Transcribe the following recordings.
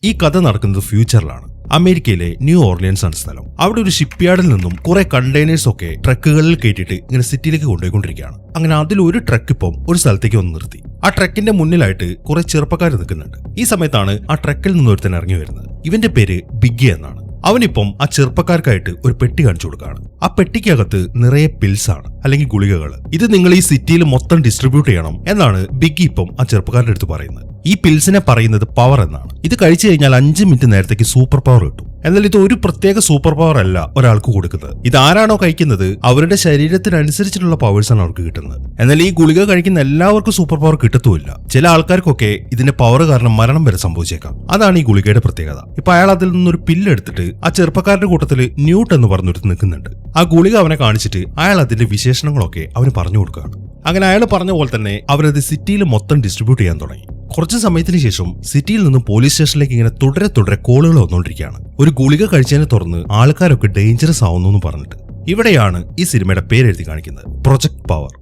ഈ കഥ നടക്കുന്നത് ഫ്യൂച്ചറിലാണ്. അമേരിക്കയിലെ ന്യൂ ഓർലിയൻസ് ആണ് സ്ഥലം. അവിടെ ഒരു ഷിപ്പ്യാർഡിൽ നിന്നും കുറെ കണ്ടെയ്നേഴ്സ് ഒക്കെ ട്രക്കുകളിൽ കയറ്റിയിട്ട് ഇങ്ങനെ സിറ്റിയിലേക്ക് കൊണ്ടുപോയിക്കൊണ്ടിരിക്കുകയാണ്. അങ്ങനെ അതിലൊരു ട്രക്ക് ഇപ്പം ഒരു സ്ഥലത്തേക്ക് വന്ന് നിർത്തി. ആ ട്രക്കിന്റെ മുന്നിലായിട്ട് കുറെ ചെറുപ്പക്കാർ നിൽക്കുന്നുണ്ട്. ഈ സമയത്താണ് ആ ട്രക്കിൽ നിന്ന് ഒരുത്തൻ ഇറങ്ങി വരുന്നത്. ഇവന്റെ പേര് ബിഗ്ഗി എന്നാണ്. അവനിപ്പം ആ ചെറുപ്പക്കാർക്കായിട്ട് ഒരു പെട്ടി കാണിച്ചു കൊടുക്കുകയാണ്. ആ പെട്ടിക്കകത്ത് നിറയെ പിൽസ് ആണ്, അല്ലെങ്കിൽ ഗുളികകൾ. ഇത് നിങ്ങൾ ഈ സിറ്റിയിൽ മൊത്തം ഡിസ്ട്രിബ്യൂട്ട് ചെയ്യണം എന്നാണ് ബിഗ്ഗി ഇപ്പം ആ ചെറുപ്പക്കാരുടെ അടുത്ത് പറയുന്നത്. ഈ പിൽസിനെ പറയുന്നത് പവർ എന്നാണ്. ഇത് കഴിച്ചു കഴിഞ്ഞാൽ 5 മിനിറ്റ് നേരത്തേക്ക് സൂപ്പർ പവർ കിട്ടും. എന്നാൽ ഇത് ഒരു പ്രത്യേക സൂപ്പർ പവർ അല്ല ഒരാൾക്ക് കൊടുക്കുന്നത്. ഇത് ആരാണോ കഴിക്കുന്നത് അവരുടെ ശരീരത്തിനനുസരിച്ചിട്ടുള്ള പവേഴ്സ് ആണ് അവർക്ക് കിട്ടുന്നത്. എന്നാൽ ഈ ഗുളിക കഴിക്കുന്ന എല്ലാവർക്കും സൂപ്പർ പവർ കിട്ടത്തുമില്ല. ചില ആൾക്കാർക്കൊക്കെ ഇതിന്റെ പവർ കാരണം മരണം വരെ സംഭവിച്ചേക്കാം. അതാണ് ഈ ഗുളികയുടെ പ്രത്യേകത. ഇപ്പൊ അയാൾ അതിൽ നിന്നൊരു പില്ലെടുത്തിട്ട് ആ ചെറുപ്പക്കാരുടെ കൂട്ടത്തിൽ ന്യൂട്ട് എന്ന് പറഞ്ഞൊരു നിൽക്കുന്നുണ്ട്. ആ ഗുളിക അവനെ കാണിച്ചിട്ട് അയാൾ അതിന്റെ വിശേഷണങ്ങളൊക്കെ അവന് പറഞ്ഞു കൊടുക്കുകയാണ്. അങ്ങനെ അയാൾ പറഞ്ഞ പോലെ തന്നെ അവരത് സിറ്റിയിൽ മൊത്തം ഡിസ്ട്രിബ്യൂട്ട് ചെയ്യാൻ തുടങ്ങി. കുറച്ച് സമയത്തിന് ശേഷം സിറ്റിയിൽ നിന്നും പോലീസ് സ്റ്റേഷനിലേക്ക് ഇങ്ങനെ തുടരെ കോളുകൾ വന്നുകൊണ്ടിരിക്കുകയാണ്. ഒരു ഗുളിക കഴിച്ചതിനെ തുടർന്ന് ആൾക്കാരൊക്കെ ഡേഞ്ചറസ് ആവുന്നു എന്ന് പറഞ്ഞിട്ട്. ഇവിടെയാണ് ഈ സിനിമയുടെ പേരെഴുതി കാണിക്കുന്നത്, പ്രൊജക്ട് പവർ.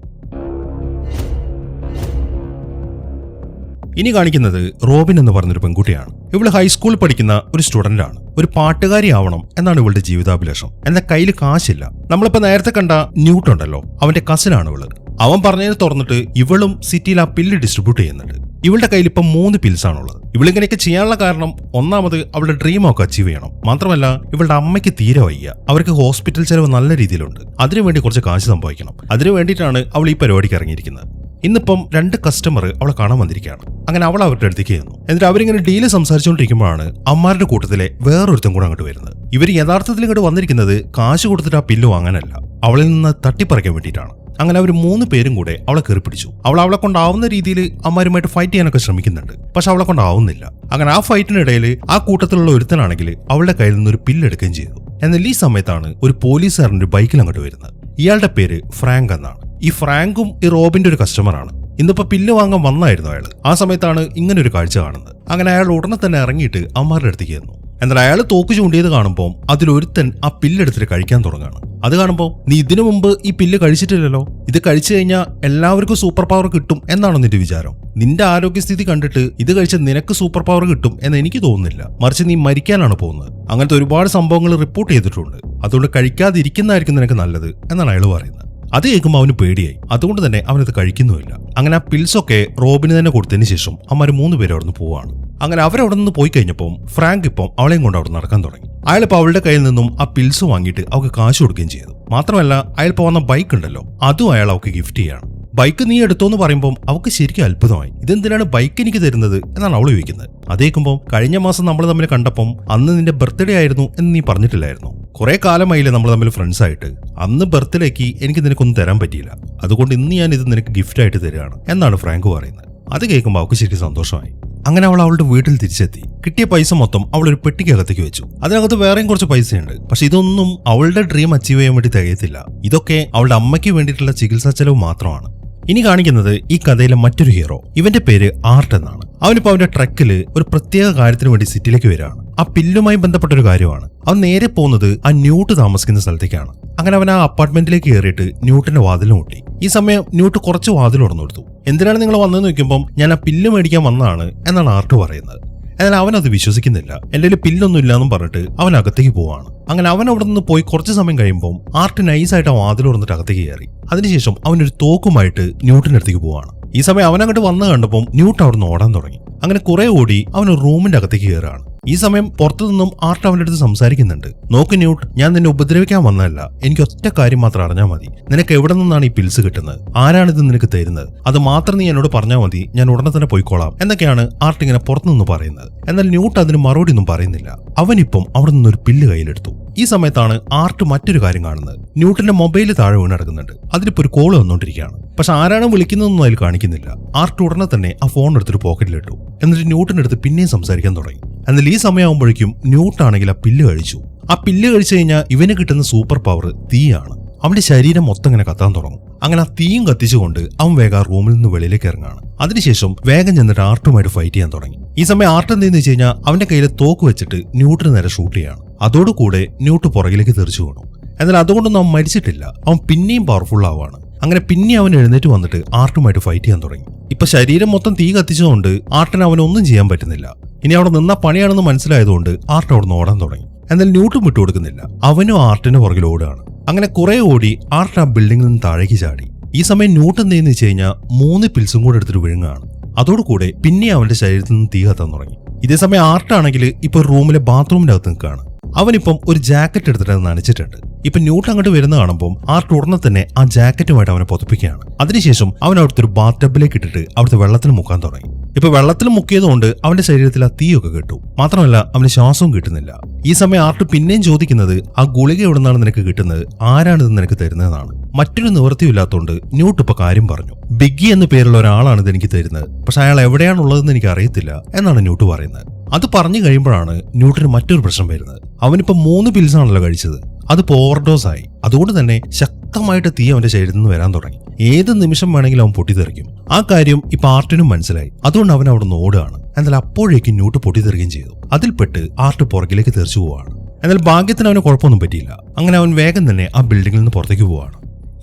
ഇനി കാണിക്കുന്നത് റോബിൻ എന്ന് പറഞ്ഞൊരു പെൺകുട്ടിയാണ്. ഇവള് ഹൈസ്കൂളിൽ പഠിക്കുന്ന ഒരു സ്റ്റുഡന്റ് ആണ്. ഒരു പാട്ടുകാരി ആവണം എന്നാണ് ഇവളുടെ ജീവിതാഭിലാഷം. എന്നാൽ കയ്യിൽ കാശില്ല. നമ്മളിപ്പോ നേരത്തെ കണ്ട ന്യൂട്ട് ഉണ്ടല്ലോ, അവന്റെ കസിനാണ് ഇവള്. അവൻ പറഞ്ഞതിന് തുറന്നിട്ട് ഇവളും സിറ്റിയിൽ ആ പില്ല് ഡിസ്ട്രിബ്യൂട്ട് ചെയ്യുന്നുണ്ട്. ഇവളുടെ കയ്യിൽ ഇപ്പം 3 പിൽസാണുള്ളത്. ഇവളിങ്ങനെയൊക്കെ ചെയ്യാനുള്ള കാരണം ഒന്നാമത് അവളുടെ ഡ്രീമൊക്കെ അച്ചീവ് ചെയ്യണം. മാത്രമല്ല ഇവളുടെ അമ്മയ്ക്ക് തീരെ വയ്യ. അവർക്ക് ഹോസ്പിറ്റൽ ചെലവ് നല്ല രീതിയിലുണ്ട്. അതിനുവേണ്ടി കുറച്ച് കാശ് സംഭവിക്കണം. അതിനു വേണ്ടിയിട്ടാണ് അവൾ ഈ പരിപാടിക്ക് ഇറങ്ങിയിരിക്കുന്നത്. ഇന്നിപ്പം 2 കസ്റ്റമർ അവളെ കാണാൻ വന്നിരിക്കുകയാണ്. അങ്ങനെ അവൾ അവരുടെ അടുത്തേക്ക് ചെന്നു. എന്നിട്ട് അവരിങ്ങനെ ഡീല് സംസാരിച്ചുകൊണ്ടിരിക്കുമ്പോഴാണ് അമ്മാരുടെ കൂട്ടത്തിലെ വേറൊരുത്തും കൂടെ അങ്ങോട്ട് വരുന്നത്. ഇവർ യഥാർത്ഥത്തിൽ ഇങ്ങോട്ട് വന്നിരിക്കുന്നത് കാശ് കൊടുത്തിട്ട് ആ പില്ല് വാങ്ങാനല്ല, അവളിൽ നിന്ന് തട്ടിപ്പറിക്കാൻ വേണ്ടിയിട്ടാണ്. അങ്ങനെ അവർ 3 പേരും കൂടെ അവളെ കയറി പിടിച്ചു. അവളെ കൊണ്ടാവുന്ന രീതിയിൽ അമ്മാരുമായിട്ട് ഫൈറ്റ് ചെയ്യാനൊക്കെ ശ്രമിക്കുന്നുണ്ട്. പക്ഷെ അവളെ കൊണ്ടാവുന്നില്ല. അങ്ങനെ ആ ഫൈറ്റിനിടയിൽ ആ കൂട്ടത്തിലുള്ള ഒരുത്തനാണെങ്കിൽ അവളുടെ കയ്യിൽ നിന്നൊരു പില്ലെടുക്കുകയും ചെയ്തു. എന്നാൽ ഈ സമയത്താണ് ഒരു പോലീസുകാരൻ ഒരു ബൈക്കിൽ അങ്ങോട്ട് വരുന്നത്. ഇയാളുടെ പേര് ഫ്രാങ്ക് എന്നാണ്. ഈ ഫ്രാങ്കും ഈ റോബിന്റെ ഒരു കസ്റ്റമറാണ്. ഇന്നിപ്പോ പില്ല് വാങ്ങാൻ വന്നായിരുന്നു അയാൾ. ആ സമയത്താണ് ഇങ്ങനെ ഒരു കാഴ്ച കാണുന്നത്. അങ്ങനെ അയാൾ ഉടനെ തന്നെ ഇറങ്ങിയിട്ട് അമ്മാരുടെ അടുത്തേക്ക് ചെന്നു. എന്നാൽ അയാൾ തോക്ക് ചൂണ്ടിയത് കാണുമ്പോൾ അതിലൊരുത്തൻ ആ പില്ലെടുത്തിട്ട് കഴിക്കാൻ തുടങ്ങുകയാണ്. അത് കാണുമ്പോൾ നീ ഇതിനു മുമ്പ് ഈ പില്ല് കഴിച്ചിട്ടില്ലല്ലോ, ഇത് കഴിച്ചു കഴിഞ്ഞാൽ എല്ലാവർക്കും സൂപ്പർ പവർ കിട്ടും എന്നാണോ നിന്റെ വിചാരം? നിന്റെ ആരോഗ്യസ്ഥിതി കണ്ടിട്ട് ഇത് കഴിച്ച നിനക്ക് സൂപ്പർ പവർ കിട്ടും എന്ന് എനിക്ക് തോന്നുന്നില്ല. മറിച്ച് നീ മരിക്കാനാണ് പോകുന്നത്. അങ്ങനത്തെ ഒരുപാട് സംഭവങ്ങൾ റിപ്പോർട്ട് ചെയ്തിട്ടുണ്ട്. അതുകൊണ്ട് കഴിക്കാതിരിക്കുന്നതായിരിക്കും നിനക്ക് നല്ലത് എന്നാണ് അയാൾ പറയുന്നത്. അത് കേൾക്കുമ്പോൾ അവന് പേടിയായി. അതുകൊണ്ട് തന്നെ അവനത് കഴിക്കുന്നുമില്ല. അങ്ങനെ ആ പിൽസൊക്കെ റോബിന് തന്നെ കൊടുത്തതിന് ശേഷം അമ്മമാര് 3 പേര് അവിടെ നിന്ന് പോവാണ്. അങ്ങനെ അവരവിടെ നിന്ന് പോയി കഴിഞ്ഞപ്പോൾ ഫ്രാങ്ക് ഇപ്പം അവളെയും കൊണ്ട് അവിടെ നടക്കാൻ തുടങ്ങി. അയാളിപ്പോൾ അവളുടെ കയ്യിൽ നിന്നും ആ പിൽസ് വാങ്ങിയിട്ട് അവൾക്ക് കാശ് കൊടുക്കുകയും ചെയ്തു. മാത്രമല്ല അയാളിപ്പോൾ വന്ന ബൈക്ക് ഉണ്ടല്ലോ, അതും അയാൾ അവൾക്ക് ഗിഫ്റ്റ് ചെയ്യാണ്. ബൈക്ക് നീ എടുത്തോന്ന് പറയുമ്പോൾ അവൾക്ക് ശരിക്കും അത്ഭുതമായി. ഇതെന്തിനാണ് ബൈക്ക് എനിക്ക് തരുന്നത് എന്നാണ് അവൾ ചോദിക്കുന്നത്. അതേക്കുമ്പോൾ കഴിഞ്ഞ മാസം നമ്മൾ തമ്മിൽ കണ്ടപ്പം അന്ന് നിന്റെ ബർത്ത്ഡേ ആയിരുന്നു എന്ന് നീ പറഞ്ഞിട്ടില്ലായിരുന്നു? കുറെ കാലമായില്ലേ നമ്മൾ തമ്മിൽ ഫ്രണ്ട്സ് ആയിട്ട്. അന്ന് ബർത്ത്ഡേക്ക് എനിക്ക് നിനക്കൊന്നും തരാൻ പറ്റിയില്ല. അതുകൊണ്ട് ഇന്ന് ഞാൻ ഇത് നിനക്ക് ഗിഫ്റ്റ് ആയിട്ട് തരികയാണ് എന്നാണ് ഫ്രാങ്ക് പറയുന്നത്. അത് കേൾക്കുമ്പോൾ അവൾക്ക് ശരിക്കും സന്തോഷമായി. അങ്ങനെ അവൾ അവളുടെ വീട്ടിൽ തിരിച്ചെത്തി. കിട്ടിയ പൈസ മൊത്തം അവൾ ഒരു പെട്ടിക്കകത്തേക്ക് വെച്ചു. അതിനകത്ത് വേറെയും കുറച്ച് പൈസയുണ്ട്. പക്ഷെ ഇതൊന്നും അവളുടെ ഡ്രീം അച്ചീവ് ചെയ്യാൻ വേണ്ടി തികയത്തില്ല. ഇതൊക്കെ അവളുടെ അമ്മയ്ക്ക് വേണ്ടിയിട്ടുള്ള ചികിത്സാ ചെലവ് മാത്രമാണ്. ഇനി കാണിക്കുന്നത് ഈ കഥയിലെ മറ്റൊരു ഹീറോ. ഇവന്റെ പേര് ആർട്ട് എന്നാണ്. അവനിപ്പോ അവന്റെ ട്രക്കില് ഒരു പ്രത്യേക കാര്യത്തിന് വേണ്ടി സിറ്റിയിലേക്ക് വരികയാണ്. ആ പില്ലുമായി ബന്ധപ്പെട്ട ഒരു കാര്യമാണ്. അവൻ നേരെ പോകുന്നത് ആ ന്യൂട്ട് താമസിക്കുന്ന സ്ഥലത്തേക്കാണ്. അങ്ങനെ അവൻ ആ അപ്പാർട്ട്മെന്റിലേക്ക് കയറിയിട്ട് ന്യൂട്ടിന്റെ വാതിൽ മുട്ടി. ഈ സമയം ന്യൂട്ട് കുറച്ച് വാതിൽ തുറന്നു കൊടുത്തു. എന്തിനാണ് നിങ്ങൾ വന്നതെന്ന് നോക്കുമ്പോൾ ഞാൻ ആ പില്ല് മേടിക്കാൻ വന്നതാണ് എന്നാണ് ആർട്ട് പറയുന്നത്. എന്നാൽ അവൻ അത് വിശ്വസിക്കുന്നില്ല. എന്റെ കയ്യിൽ പില്ലൊന്നും ഇല്ലാന്നും പറഞ്ഞിട്ട് അവൻ അകത്തേക്ക് പോവാണ്. അങ്ങനെ അവൻ അവിടെ നിന്ന് പോയി കുറച്ച് സമയം കഴിയുമ്പോൾ ആർട്ട് നൈസായിട്ട് ആ വാതിൽ തുറന്നിട്ട് അകത്തേക്ക് കയറി. അതിനുശേഷം അവനൊരു തോക്കുമായിട്ട് ന്യൂട്ടിന്റെ അടുത്തേക്ക് പോവാണ്. ഈ സമയം അവൻ അങ്ങോട്ട് വന്ന് കണ്ടപ്പോൾ ന്യൂട്ട് അവിടെ നിന്ന് ഓടാൻ തുടങ്ങി. അങ്ങനെ കുറെ ഓടി അവൻ റൂമിന്റെ അകത്തേക്ക് കയറുകയാണ്. ഈ സമയം പുറത്തു നിന്നും ആർട്ട് അവന്റെ അടുത്ത് സംസാരിക്കുന്നുണ്ട്. നോക്ക് ന്യൂട്ട്, ഞാൻ നിന്നെ ഉപദ്രവിക്കാൻ വന്നതല്ല. എനിക്ക് ഒറ്റ കാര്യം മാത്രം അറിഞ്ഞാൽ മതി. നിനക്ക് എവിടെ നിന്നാണ് ഈ പിൽസ് കിട്ടുന്നത്? ആരാണിത് നിനക്ക് തരുന്നത്? അത് മാത്രം നീ എന്നോട് പറഞ്ഞാൽ മതി. ഞാൻ ഉടനെ തന്നെ പോയിക്കോളാം എന്നൊക്കെയാണ് ആർട്ട് ഇങ്ങനെ പുറത്തുനിന്ന് പറയുന്നത്. എന്നാൽ ന്യൂട്ട് അതിന് മറുപടി ഒന്നും പറയുന്നില്ല. അവനിപ്പം അവിടെ നിന്നൊരു പില്ല് കയ്യിലെടുത്തു. ഈ സമയത്താണ് ആർട്ട് മറ്റൊരു കാര്യം കാണുന്നത്. ന്യൂട്ടിന്റെ മൊബൈൽ താഴെ വീണ് കിടക്കുന്നുണ്ട്. അതിലിപ്പോ ഒരു കോള് വന്നുകൊണ്ടിരിക്കുകയാണ്. പക്ഷെ ആരാണ് വിളിക്കുന്നതെന്നും അതിൽ കാണിക്കുന്നില്ല. ആർട്ട് ഉടനെ തന്നെ ആ ഫോൺ എടുത്തിട്ട് പോക്കറ്റിലിട്ടു. എന്നിട്ട് ന്യൂട്ടിന്റെ അടുത്ത് പിന്നെയും സംസാരിക്കാൻ തുടങ്ങി. എന്നാൽ ഈ സമയമാകുമ്പോഴേക്കും ന്യൂട്ടാണെങ്കിൽ ആ പില്ല് കഴിച്ചു. ആ പില്ല് കഴിച്ചു കഴിഞ്ഞാൽ ഇവന് കിട്ടുന്ന സൂപ്പർ പവർ തീയാണ്. അവന്റെ ശരീരം മൊത്തം ഇങ്ങനെ കത്താൻ തുടങ്ങും. അങ്ങനെ ആ തീയും കത്തിച്ചുകൊണ്ട് അവൻ വേഗം റൂമിൽ നിന്ന് വെളിയിലേക്ക് ഇറങ്ങാണ്. അതിനുശേഷം വേഗം ചെന്നിട്ട് ആർട്ടുമായിട്ട് ഫൈറ്റ് ചെയ്യാൻ തുടങ്ങി. ഈ സമയം ആർട്ട് എന്തെന്ന് വെച്ച് കഴിഞ്ഞാൽ അവന്റെ കയ്യിൽ തോക്ക് വെച്ചിട്ട് ന്യൂട്ടിന് നേരെ ഷൂട്ട് ചെയ്യാണ്. അതോടുകൂടെ ന്യൂട്ട് പുറകിലേക്ക് തെറിച്ചു വീണു. എന്നാൽ അതുകൊണ്ടൊന്നും അവൻ മരിച്ചിട്ടില്ല. അവൻ പിന്നെയും പവർഫുൾ ആവാണ്. അങ്ങനെ പിന്നെ അവൻ എഴുന്നേറ്റ് വന്നിട്ട് ആർട്ടുമായിട്ട് ഫൈറ്റ് ചെയ്യാൻ തുടങ്ങി. ഇപ്പൊ ശരീരം മൊത്തം തീ കത്തിച്ചതുകൊണ്ട് ആർട്ടിന് അവനൊന്നും ചെയ്യാൻ പറ്റുന്നില്ല. ഇനി അവിടെ നിന്ന പണിയാണെന്ന് മനസ്സിലായതുകൊണ്ട് ആർട്ട് അവിടെ നിന്ന് ഓടാൻ തുടങ്ങി. എന്നാൽ ന്യൂട്ടും വിട്ടുകൊടുക്കുന്നില്ല. അവനും ആർട്ടിന് പുറകിൽ ഓടുകയാണ്. അങ്ങനെ കുറെ ഓടി ആർട്ട് ആ ബിൽഡിംഗിൽ നിന്ന് താഴേക്ക് ചാടി. ഈ സമയം ന്യൂട്ടൻ എന്തെന്ന് വെച്ച് കഴിഞ്ഞാൽ 3 പിൽസും കൂടെ എടുത്തിട്ട് വിഴുങ്ങാണ്. അതോടുകൂടെ പിന്നെ അവന്റെ ശരീരത്തിൽ നിന്ന് തീ കത്താൻ തുടങ്ങി. ഇതേസമയം ആർട്ടാണെങ്കിൽ ഇപ്പൊ റൂമിലെ ബാത്റൂമിന്റെ അകത്ത് നിൽക്കുകയാണ്. അവനിപ്പം ഒരു ജാക്കറ്റ് എടുത്തിട്ട് അത് നനച്ചിട്ടുണ്ട്. ഇപ്പൊ ന്യൂട്ടൻ അങ്ങോട്ട് വരുന്ന കാണുമ്പോൾ ആർട്ട് ഉടനെ തന്നെ ആ ജാക്കറ്റുമായിട്ട് അവനെ പുതപ്പിക്കുകയാണ്. അതിനുശേഷം അവൻ അവിടുത്തെ ഒരു ബാത്ത് ടബിലേക്ക് ഇട്ടിട്ട് അവിടുത്തെ വെള്ളത്തിൽ മുക്കാൻ തുടങ്ങി. ഇപ്പൊ വെള്ളത്തിൽ മുക്കിയതുകൊണ്ട് അവന്റെ ശരീരത്തിൽ ആ തീയൊക്കെ കിട്ടു. മാത്രമല്ല അവന് ശ്വാസവും കിട്ടുന്നില്ല. ഈ സമയം ആർട്ട് പിന്നെയും ചോദിക്കുന്നത് ആ ഗുളിക എവിടെ നിന്നാണ് നിനക്ക് കിട്ടുന്നത്, ആരാണിത് നിനക്ക് തരുന്നതെന്നാണ്. മറ്റൊരു നിവൃത്തിയില്ലാത്തതുകൊണ്ട് ന്യൂട്ട് ഇപ്പൊ കാര്യം പറഞ്ഞു. ബിഗ്ഗി എന്ന പേരുള്ള ഒരാളാണ് ഇത് എനിക്ക് തരുന്നത്, പക്ഷെ അയാൾ എവിടെയാണുള്ളതെന്ന് എനിക്ക് അറിയത്തില്ല എന്നാണ് ന്യൂട്ട് പറയുന്നത്. അത് പറഞ്ഞു കഴിയുമ്പോഴാണ് ന്യൂട്ടിന് മറ്റൊരു പ്രശ്നം വരുന്നത്. അവനിപ്പോ 3 പിൽസാണല്ലോ കഴിച്ചത്, അതിപ്പോ ഓവർഡോസ് ആയി. അതുകൊണ്ട് തന്നെ ശക്തമായിട്ട് തീ അവന്റെ ശരീരത്തിൽ നിന്ന് വരാൻ തുടങ്ങി. ഏത് നിമിഷം വേണമെങ്കിലും അവൻ പൊട്ടിത്തെറിക്കും. ആ കാര്യം ഇപ്പൊ ആർട്ടിനും മനസ്സിലായി. അതുകൊണ്ട് അവൻ അവിടെ നിന്ന് ഓടുകയാണ്. എന്നാൽ അപ്പോഴേക്കും ന്യൂട്ട് പൊട്ടിത്തെറിക്കുകയും ചെയ്തു. അതിൽപ്പെട്ട് ആർട്ട് പുറകിലേക്ക് തെറിച്ചു പോവാണ്. എന്നാൽ ഭാഗ്യത്തിന് അവന് കുഴപ്പമൊന്നും പറ്റിയില്ല. അങ്ങനെ അവൻ വേഗം തന്നെ ആ ബിൽഡിംഗിൽ നിന്ന് പുറത്തേക്ക് പോവാണ്.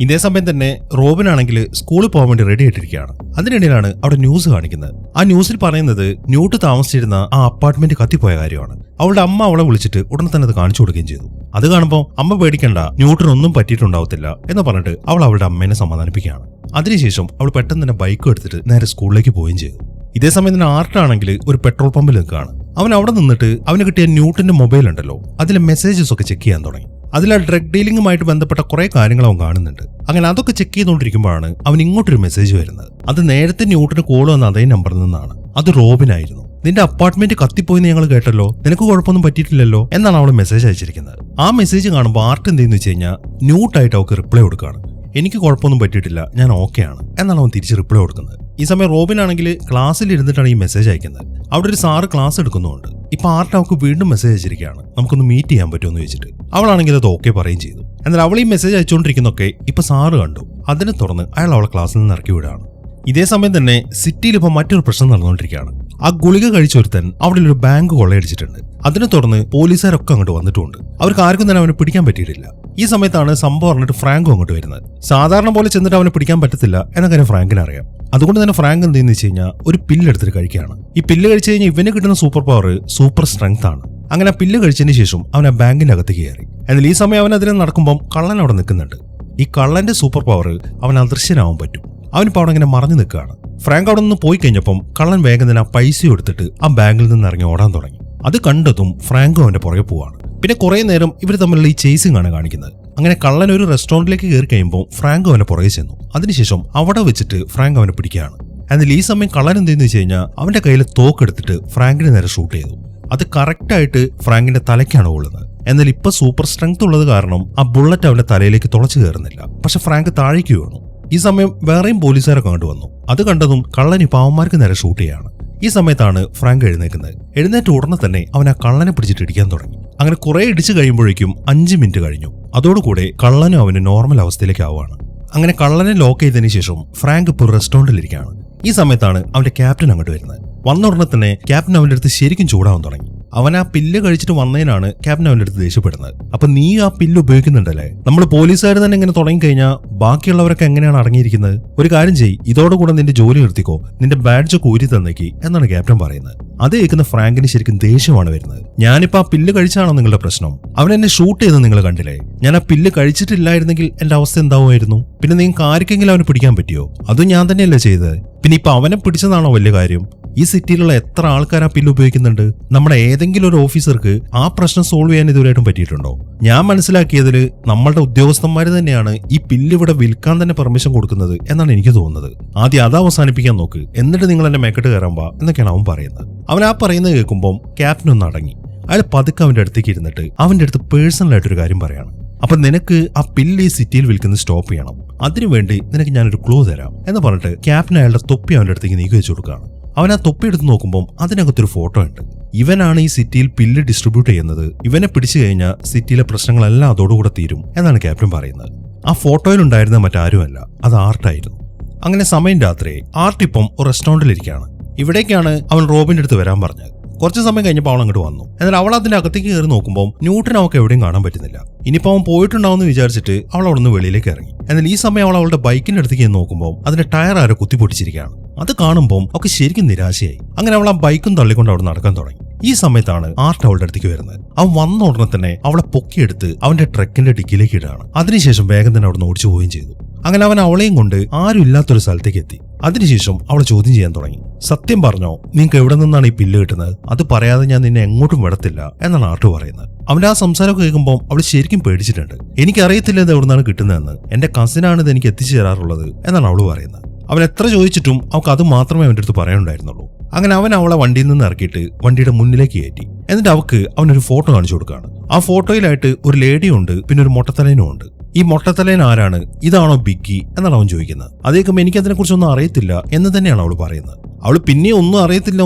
ഇതേ സമയം തന്നെ റോബിൻ ആണെങ്കിൽ സ്കൂളിൽ പോകാൻ വേണ്ടി റെഡി ആയിട്ടിരിക്കുകയാണ്. അതിനിടയിലാണ് അവിടെ ന്യൂസ് കാണിക്കുന്നത്. ആ ന്യൂസിൽ പറയുന്നത് ന്യൂട്ട് താമസിച്ചിരുന്ന ആ അപ്പാർട്ട്മെന്റ് കത്തിപ്പോയ കാര്യമാണ്. അവളുടെ അമ്മ അവളെ വിളിച്ചിട്ട് ഉടനെ തന്നെ അത് കാണിച്ചു കൊടുക്കുകയും ചെയ്തു. അത് കാണുമ്പോൾ അമ്മ പേടിക്കണ്ട, ന്യൂട്ടിനൊന്നും പറ്റിയിട്ടുണ്ടാവത്തില്ല എന്ന് പറഞ്ഞിട്ട് അവൾ അവളുടെ അമ്മേനെ സമാധാനിപ്പിക്കുകയാണ്. അതിനുശേഷം അവൾ പെട്ടെന്ന് തന്നെ ബൈക്ക് എടുത്തിട്ട് നേരെ സ്കൂളിലേക്ക് പോവുകയും ചെയ്തു. ഇതേസമയം തന്നെ ആർട്ടാണെങ്കിൽ ഒരു പെട്രോൾ പമ്പിൽ നിൽക്കുകയാണ്. അവൻ അവിടെ നിന്നിട്ട് അവന് കിട്ടിയ ന്യൂട്ടിന്റെ മൊബൈൽ ഉണ്ടല്ലോ, അതിലെ മെസ്സേജസ് ഒക്കെ ചെക്ക് ചെയ്യാൻ തുടങ്ങി. അതിൽ ആ ഡ്രഗ് ഡീലിംഗുമായിട്ട് ബന്ധപ്പെട്ട കുറെ കാര്യങ്ങൾ അവൻ കാണുന്നുണ്ട്. അങ്ങനെ അതൊക്കെ ചെക്ക് ചെയ്തുകൊണ്ടിരിക്കുമ്പോഴാണ് അവൻ ഇങ്ങോട്ടൊരു മെസ്സേജ് വരുന്നത്. അത് നേരത്തെ ന്യൂട്ടിന് കോൾ വന്ന അതേ നമ്പറിൽ നിന്നാണ്. അത് റോബിനായിരുന്നു. നിന്റെ അപ്പാർട്ട്മെന്റ് കത്തിപ്പോയിന്ന് ഞങ്ങൾ കേട്ടല്ലോ, നിനക്ക് കുഴപ്പമൊന്നും പറ്റിയിട്ടില്ലല്ലോ എന്നാണ് അവൾ മെസ്സേജ് അയച്ചിരിക്കുന്നത്. ആ മെസ്സേജ് കാണുമ്പോൾ ആർട്ട് എന്തെന്ന് വെച്ച് കഴിഞ്ഞാൽ ന്യൂട്ടായിട്ട് അവൾക്ക് റിപ്ലൈ കൊടുക്കുകയാണ്. എനിക്ക് കുഴപ്പമൊന്നും പറ്റിയിട്ടില്ല, ഞാൻ ഓക്കെ ആണ് എന്നാണ് അവൻ തിരിച്ച് റിപ്ലൈ കൊടുക്കുന്നത്. ഈ സമയം റോബിൻ ആണെങ്കിൽ ക്ലാസ്സിൽ ഇരുന്നിട്ടാണ് ഈ മെസ്സേജ് അയക്കുന്നത്. അവിടെ ഒരു സാറ് ക്ലാസ് എടുക്കുന്നുണ്ട്. ഇപ്പൊ ആർട്ട് അവൾക്ക് വീണ്ടും മെസ്സേജ് അയച്ചിരിക്കുകയാണ്, നമുക്കൊന്ന് മീറ്റ് ചെയ്യാൻ പറ്റുമെന്ന് വെച്ചിട്ട്. അവളാണെങ്കിൽ അത് ഓക്കെ പറയുകയും ചെയ്തു. എന്നാൽ അവൾ ഈ മെസ്സേജ് അയച്ചുകൊണ്ടിരിക്കുന്നൊക്കെ ഇപ്പൊ സാറ് കണ്ടു. അതിനെ തുടർന്ന് അയാൾ അവളെ ക്ലാസ്സിൽ നിന്ന് ഇറക്കി വിടുകയാണ്. ഇതേ സമയം തന്നെ സിറ്റിയിൽ ഇപ്പൊ മറ്റൊരു പ്രശ്നം നടന്നുകൊണ്ടിരിക്കുകയാണ്. ആ ഗുളിക കഴിച്ചൊരുത്തൻ അവിടെ ഒരു ബാങ്ക് കൊള്ളയടിച്ചിട്ടുണ്ട്. അതിനെ തുടർന്ന് പോലീസുകാരൊക്കെ അങ്ങോട്ട് വന്നിട്ടുണ്ട്. അവർക്ക് ആർക്കും തന്നെ അവനെ പിടിക്കാൻ പറ്റിയിട്ടില്ല. ഈ സമയത്താണ് സംഭവം പറഞ്ഞിട്ട് ഫ്രാങ്കോ അങ്ങോട്ട് വരുന്നത്. സാധാരണ പോലെ ചെന്നിട്ട് അവനെ പിടിക്കാൻ പറ്റത്തില്ല എന്ന കാര്യം ഫ്രാങ്കിന് അറിയാം. അതുകൊണ്ട് തന്നെ ഫ്രാങ്ക് എന്തെന്ന് വെച്ച് കഴിഞ്ഞാൽ ഒരു പില്ല് എടുത്തിട്ട് കഴിക്കുകയാണ്. ഈ പില്ല് കഴിച്ചു കഴിഞ്ഞാൽ ഇവന് കിട്ടുന്ന സൂപ്പർ പവർ സൂപ്പർ സ്ട്രെങ്ത് ആണ്. അങ്ങനെ ആ പില്ല് കഴിച്ചതിന് ശേഷം അവൻ ആ ബാങ്കിന്റെ അകത്ത് കയറി. എന്നാൽ ഈ സമയം അവൻ അതിനെ നടക്കുമ്പോൾ കള്ളൻ അവിടെ നിൽക്കുന്നുണ്ട്. ഈ കള്ളന്റെ സൂപ്പർ പവർ അവൻ അദൃശ്യനാവാൻ പറ്റും. അവനിപ്പോൾ അവിടെ ഇങ്ങനെ മറഞ്ഞു നിൽക്കുകയാണ്. ഫ്രാങ്ക് അവിടെ നിന്ന് പോയി കഴിഞ്ഞപ്പം കള്ളൻ വേഗം തന്നെ ആ പൈസ എടുത്തിട്ട് ആ ബാങ്കിൽ നിന്ന് ഇറങ്ങി ഓടാൻ തുടങ്ങി. അത് കണ്ടതും ഫ്രാങ്കോ അവന്റെ പുറകെ പോവാണ്. പിന്നെ കുറെ നേരം ഇവർ തമ്മിലുള്ള ഈ ചേസിംഗ് ആണ് കാണിക്കുന്നത്. അങ്ങനെ കള്ളൻ ഒരു റെസ്റ്റോറന്റിലേക്ക് കയറി കഴിയുമ്പോൾ ഫ്രാങ്കോ അവനെ പുറകെ ചെന്നു. അതിനുശേഷം അവിടെ വെച്ചിട്ട് ഫ്രാങ്ക് അവനെ പിടിക്കുകയാണ്. എന്നാൽ ഈ സമയം കള്ളൻ എന്തെന്ന് വെച്ച് കഴിഞ്ഞാൽ അവന്റെ കയ്യിൽ തോക്കെടുത്തിട്ട് ഫ്രാങ്കിനെ നേരെ ഷൂട്ട് ചെയ്തു. അത് കറക്റ്റായിട്ട് ഫ്രാങ്കിന്റെ തലയ്ക്കാണ് കൊള്ളുന്നത്. എന്നാൽ ഇപ്പൊ സൂപ്പർ സ്ട്രെങ്ത് ഉള്ളത് കാരണം ആ ബുള്ളറ്റ് അവന്റെ തലയിലേക്ക് തുളച്ചു കയറുന്നില്ല. പക്ഷെ ഫ്രാങ്ക് താഴേക്ക് വീണു. ഈ സമയം വേറെയും പോലീസുകാരൊക്കെ അങ്ങോട്ട് വന്നു. അത് കണ്ടതും കള്ളൻ ഈ പാവന്മാർക്ക് നേരെ ഷൂട്ട് ചെയ്യാണ്. ഈ സമയത്താണ് ഫ്രാങ്ക് എഴുന്നേക്കുന്നത്. എഴുന്നേറ്റ് ഉടനെ തന്നെ അവൻ ആ കള്ളനെ പിടിച്ചിട്ട് ഇടിക്കാൻ തുടങ്ങി. അങ്ങനെ കുറെ ഇടിച്ചു കഴിയുമ്പോഴേക്കും 5 മിനിറ്റ് കഴിഞ്ഞു. അതോടുകൂടെ കള്ളനും അവന് നോർമൽ അവസ്ഥയിലേക്ക് ആവുകയാണ്. അങ്ങനെ കള്ളനെ ലോക്ക് ചെയ്തതിനു ശേഷം ഫ്രാങ്ക് ഇപ്പോൾ റെസ്റ്റോറന്റിലിരിക്കുകയാണ്. ഈ സമയത്താണ് അവന്റെ ക്യാപ്റ്റൻ അങ്ങോട്ട് വരുന്നത്. വന്ന ഉടനെ തന്നെ ക്യാപ്റ്റൻ അവന്റെ അടുത്ത് ശരിക്കും ചൂടാവാൻ തുടങ്ങി. അവൻ ആ പില്ല് കഴിച്ചിട്ട് വന്നതിനാണ് ക്യാപ്റ്റൻ അവന്റെ അടുത്ത് ദേഷ്യപ്പെടുന്നത്. അപ്പൊ നീ ആ പില്ല് ഉപയോഗിക്കുന്നുണ്ടല്ലേ? നമ്മൾ പോലീസുകാർ തന്നെ ഇങ്ങനെ തുടങ്ങിക്കഴിഞ്ഞാൽ ബാക്കിയുള്ളവരൊക്കെ എങ്ങനെയാണ് അടങ്ങിയിരിക്കുന്നത്? ഒരു കാര്യം ചെയ്യ്, ഇതോടുകൂടെ നിന്റെ ജോലി നിർത്തിക്കോ, നിന്റെ ബാഡ്ജൊക്കെ ഊരി തന്നേക്ക് എന്നാണ് ക്യാപ്റ്റൻ പറയുന്നത്. അത് കേൾക്കുന്ന ഫ്രാങ്കിന് ശരിക്കും ദേഷ്യമാണ് വരുന്നത്. ഞാനിപ്പോ ആ പില്ല് കഴിച്ചാണോ നിങ്ങളുടെ പ്രശ്നം? അവൻ എന്നെ ഷൂട്ട് ചെയ്ത് നിങ്ങൾ കണ്ടില്ലേ? ഞാൻ ആ പില്ല് കഴിച്ചിട്ടില്ലായിരുന്നെങ്കിൽ എന്റെ അവസ്ഥ എന്താവുമായിരുന്നു? പിന്നെ നിങ്ങൾക്ക് ആർക്കെങ്കിലും അവനെ പിടിക്കാൻ പറ്റിയോ? അതും ഞാൻ തന്നെയല്ലേ ചെയ്തത്. പിന്നെ ഇപ്പൊ അവനെ പിടിച്ചതാണോ വലിയ കാര്യം? ഈ സിറ്റിയിലുള്ള എത്ര ആൾക്കാർ ആ പില്ല് ഉപയോഗിക്കുന്നുണ്ട്? നമ്മുടെ ഏതെങ്കിലും ഒരു ഓഫീസർക്ക് ആ പ്രശ്നം സോൾവ് ചെയ്യാൻ ഇതുവരെയായിട്ടും പറ്റിയിട്ടുണ്ടോ? ഞാൻ മനസ്സിലാക്കിയതിൽ നമ്മളുടെ ഉദ്യോഗസ്ഥന്മാർ തന്നെയാണ് ഈ പില്ല് ഇവിടെ വിൽക്കാൻ തന്നെ പെർമിഷൻ കൊടുക്കുന്നത് എന്നാണ് എനിക്ക് തോന്നുന്നത്. ആദ്യം അത് അവസാനിപ്പിക്കാൻ നോക്ക്, എന്നിട്ട് നിങ്ങൾ എന്നെ മേക്കെട്ട് കയറാൻ എന്നൊക്കെയാണ് അവൻ പറയുന്നത്. അവൻ ആ പറയുന്നത് കേൾക്കുമ്പോൾ ക്യാപ്റ്റൻ ഒന്ന് അടങ്ങി. അയാൾ പതുക്കെ അവന്റെ അടുത്തേക്ക് ഇരുന്നിട്ട് അവന്റെ അടുത്ത് പേഴ്സണലായിട്ടൊരു കാര്യം പറയാണ്. അപ്പൊ നിനക്ക് ആ പില്ല് ഈ സിറ്റിയിൽ വിൽക്കുന്നത് സ്റ്റോപ്പ് ചെയ്യണം. അതിനുവേണ്ടി നിനക്ക് ഞാനൊരു ക്ലൂ തരാം എന്ന് പറഞ്ഞിട്ട് ക്യാപ്റ്റൻ അയാളുടെ തൊപ്പി അവന്റെ അടുത്തേക്ക് നീക്കി വെച്ചു കൊടുക്കുകയാണ്. അവൻ ആ തൊപ്പി എടുത്ത് നോക്കുമ്പോൾ അതിനകത്തൊരു ഫോട്ടോ ഉണ്ട്. ഇവനാണ് ഈ സിറ്റിയിൽ പില്ല് ഡിസ്ട്രിബ്യൂട്ട് ചെയ്യുന്നത്. ഇവനെ പിടിച്ചു കഴിഞ്ഞാൽ സിറ്റിയിലെ പ്രശ്നങ്ങളെല്ലാം അതോടുകൂടെ തീരും എന്നാണ് ക്യാപ്റ്റൻ പറയുന്നത്. ആ ഫോട്ടോയിലുണ്ടായിരുന്ന മറ്റാരുമല്ല, അത് ആർട്ടായിരുന്നു. അങ്ങനെ സമയം രാത്രി. ആർട്ട് ഇപ്പം ഒരു റെസ്റ്റോറന്റിലിരിക്കുകയാണ്. ഇവിടേക്കാണ് അവൻ റോബിന്റെ അടുത്ത് വരാൻ പറഞ്ഞത്. കുറച്ച് സമയം കഴിഞ്ഞപ്പോൾ അവൾ അങ്ങോട്ട് വന്നു. എന്നാൽ അവൾ അതിന്റെ അകത്തേക്ക് കയറി നോക്കുമ്പോൾ ന്യൂട്ടൻ അവൾക്ക് എവിടെയും കാണാൻ പറ്റുന്നില്ല. ഇനിയിപ്പോൾ അവൻ പോയിട്ടുണ്ടാവുമെന്ന് വിചാരിച്ചിട്ട് അവൾ അവിടെ നിന്ന് വെളിയിലേക്ക് ഇറങ്ങി. എന്നാൽ ഈ സമയം അവൾ അവളുടെ ബൈക്കിന്റെ അടുത്തേക്ക് നോക്കുമ്പോൾ അതിന്റെ ടയർ ആരോ കുത്തിപ്പൊട്ടിച്ചിരിക്കുകയാണ്. അത് കാണുമ്പോൾ അവൾക്ക് ശരിക്കും നിരാശയായി. അങ്ങനെ അവൾ ആ ബൈക്കും തള്ളിക്കൊണ്ട് അവിടെ നടക്കാൻ തുടങ്ങി. ഈ സമയത്താണ് ആർട്ട് അവളുടെ അടുത്തേക്ക് വരുന്നത്. അവൻ വന്ന ഉടനെ തന്നെ അവളെ പൊക്കിയെടുത്ത് അവന്റെ ട്രക്കിന്റെ ഡിക്കിലേക്ക് ഇടുകയാണ്. അതിനുശേഷം വേഗം തന്നെ അവിടെ നിന്ന് ഓടിച്ചു പോവുകയും ചെയ്തു. അങ്ങനെ അവൻ അവളെയും കൊണ്ട് ആരും ഇല്ലാത്തൊരു സ്ഥലത്തേക്ക് എത്തി. അതിനുശേഷം അവളെ ചോദ്യം ചെയ്യാൻ തുടങ്ങി. സത്യം പറഞ്ഞോ, നിങ്ങൾക്ക് എവിടെ നിന്നാണ് ഈ പില്ല് കിട്ടുന്നത്? അത് പറയാതെ ഞാൻ നിന്നെ എങ്ങോട്ടും വിടത്തില്ല എന്നാണ് ആർട്ട് പറയുന്നത്. അവന്റെ ആ സംസാരമൊക്കെ കേൾക്കുമ്പോൾ അവൾ ശരിക്കും പേടിച്ചിട്ടുണ്ട്. എനിക്കറിയത്തില്ല ഇത് എവിടെ നിന്നാണ് കിട്ടുന്നതെന്ന്. എന്റെ കസിനാണ് ഇത് എനിക്ക് എത്തിച്ചു തരാറുള്ളത് എന്നാണ് അവള് പറയുന്നത്. അവൻ എത്ര ചോദിച്ചിട്ടും അവൾക്ക് അത് മാത്രമേ അവന്റെ അടുത്ത് പറയാനുണ്ടായിരുന്നുള്ളൂ. അങ്ങനെ അവൻ അവളെ വണ്ടിയിൽ നിന്ന് ഇറക്കിയിട്ട് വണ്ടിയുടെ മുന്നിലേക്ക് കയറ്റി. എന്നിട്ട് അവൾക്ക് അവനൊരു ഫോട്ടോ കാണിച്ചു കൊടുക്കുകയാണ്. ആ ഫോട്ടോയിലായിട്ട് ഒരു ലേഡിയുണ്ട്, പിന്നെ ഒരു മൊട്ടത്തലേനും ഉണ്ട്. ഈ മൊട്ടത്തലേൻ ആരാണ്? ഇതാണോ ബിഗ്ഗി എന്നാണ് അവൻ ചോദിക്കുന്നത്. അതേക്കും എനിക്കതിനെ കുറിച്ചൊന്നും അറിയത്തില്ല എന്ന് തന്നെയാണ് അവൾ പറയുന്നത്. അവൾ പിന്നെ ഒന്നും അറിയത്തില്ല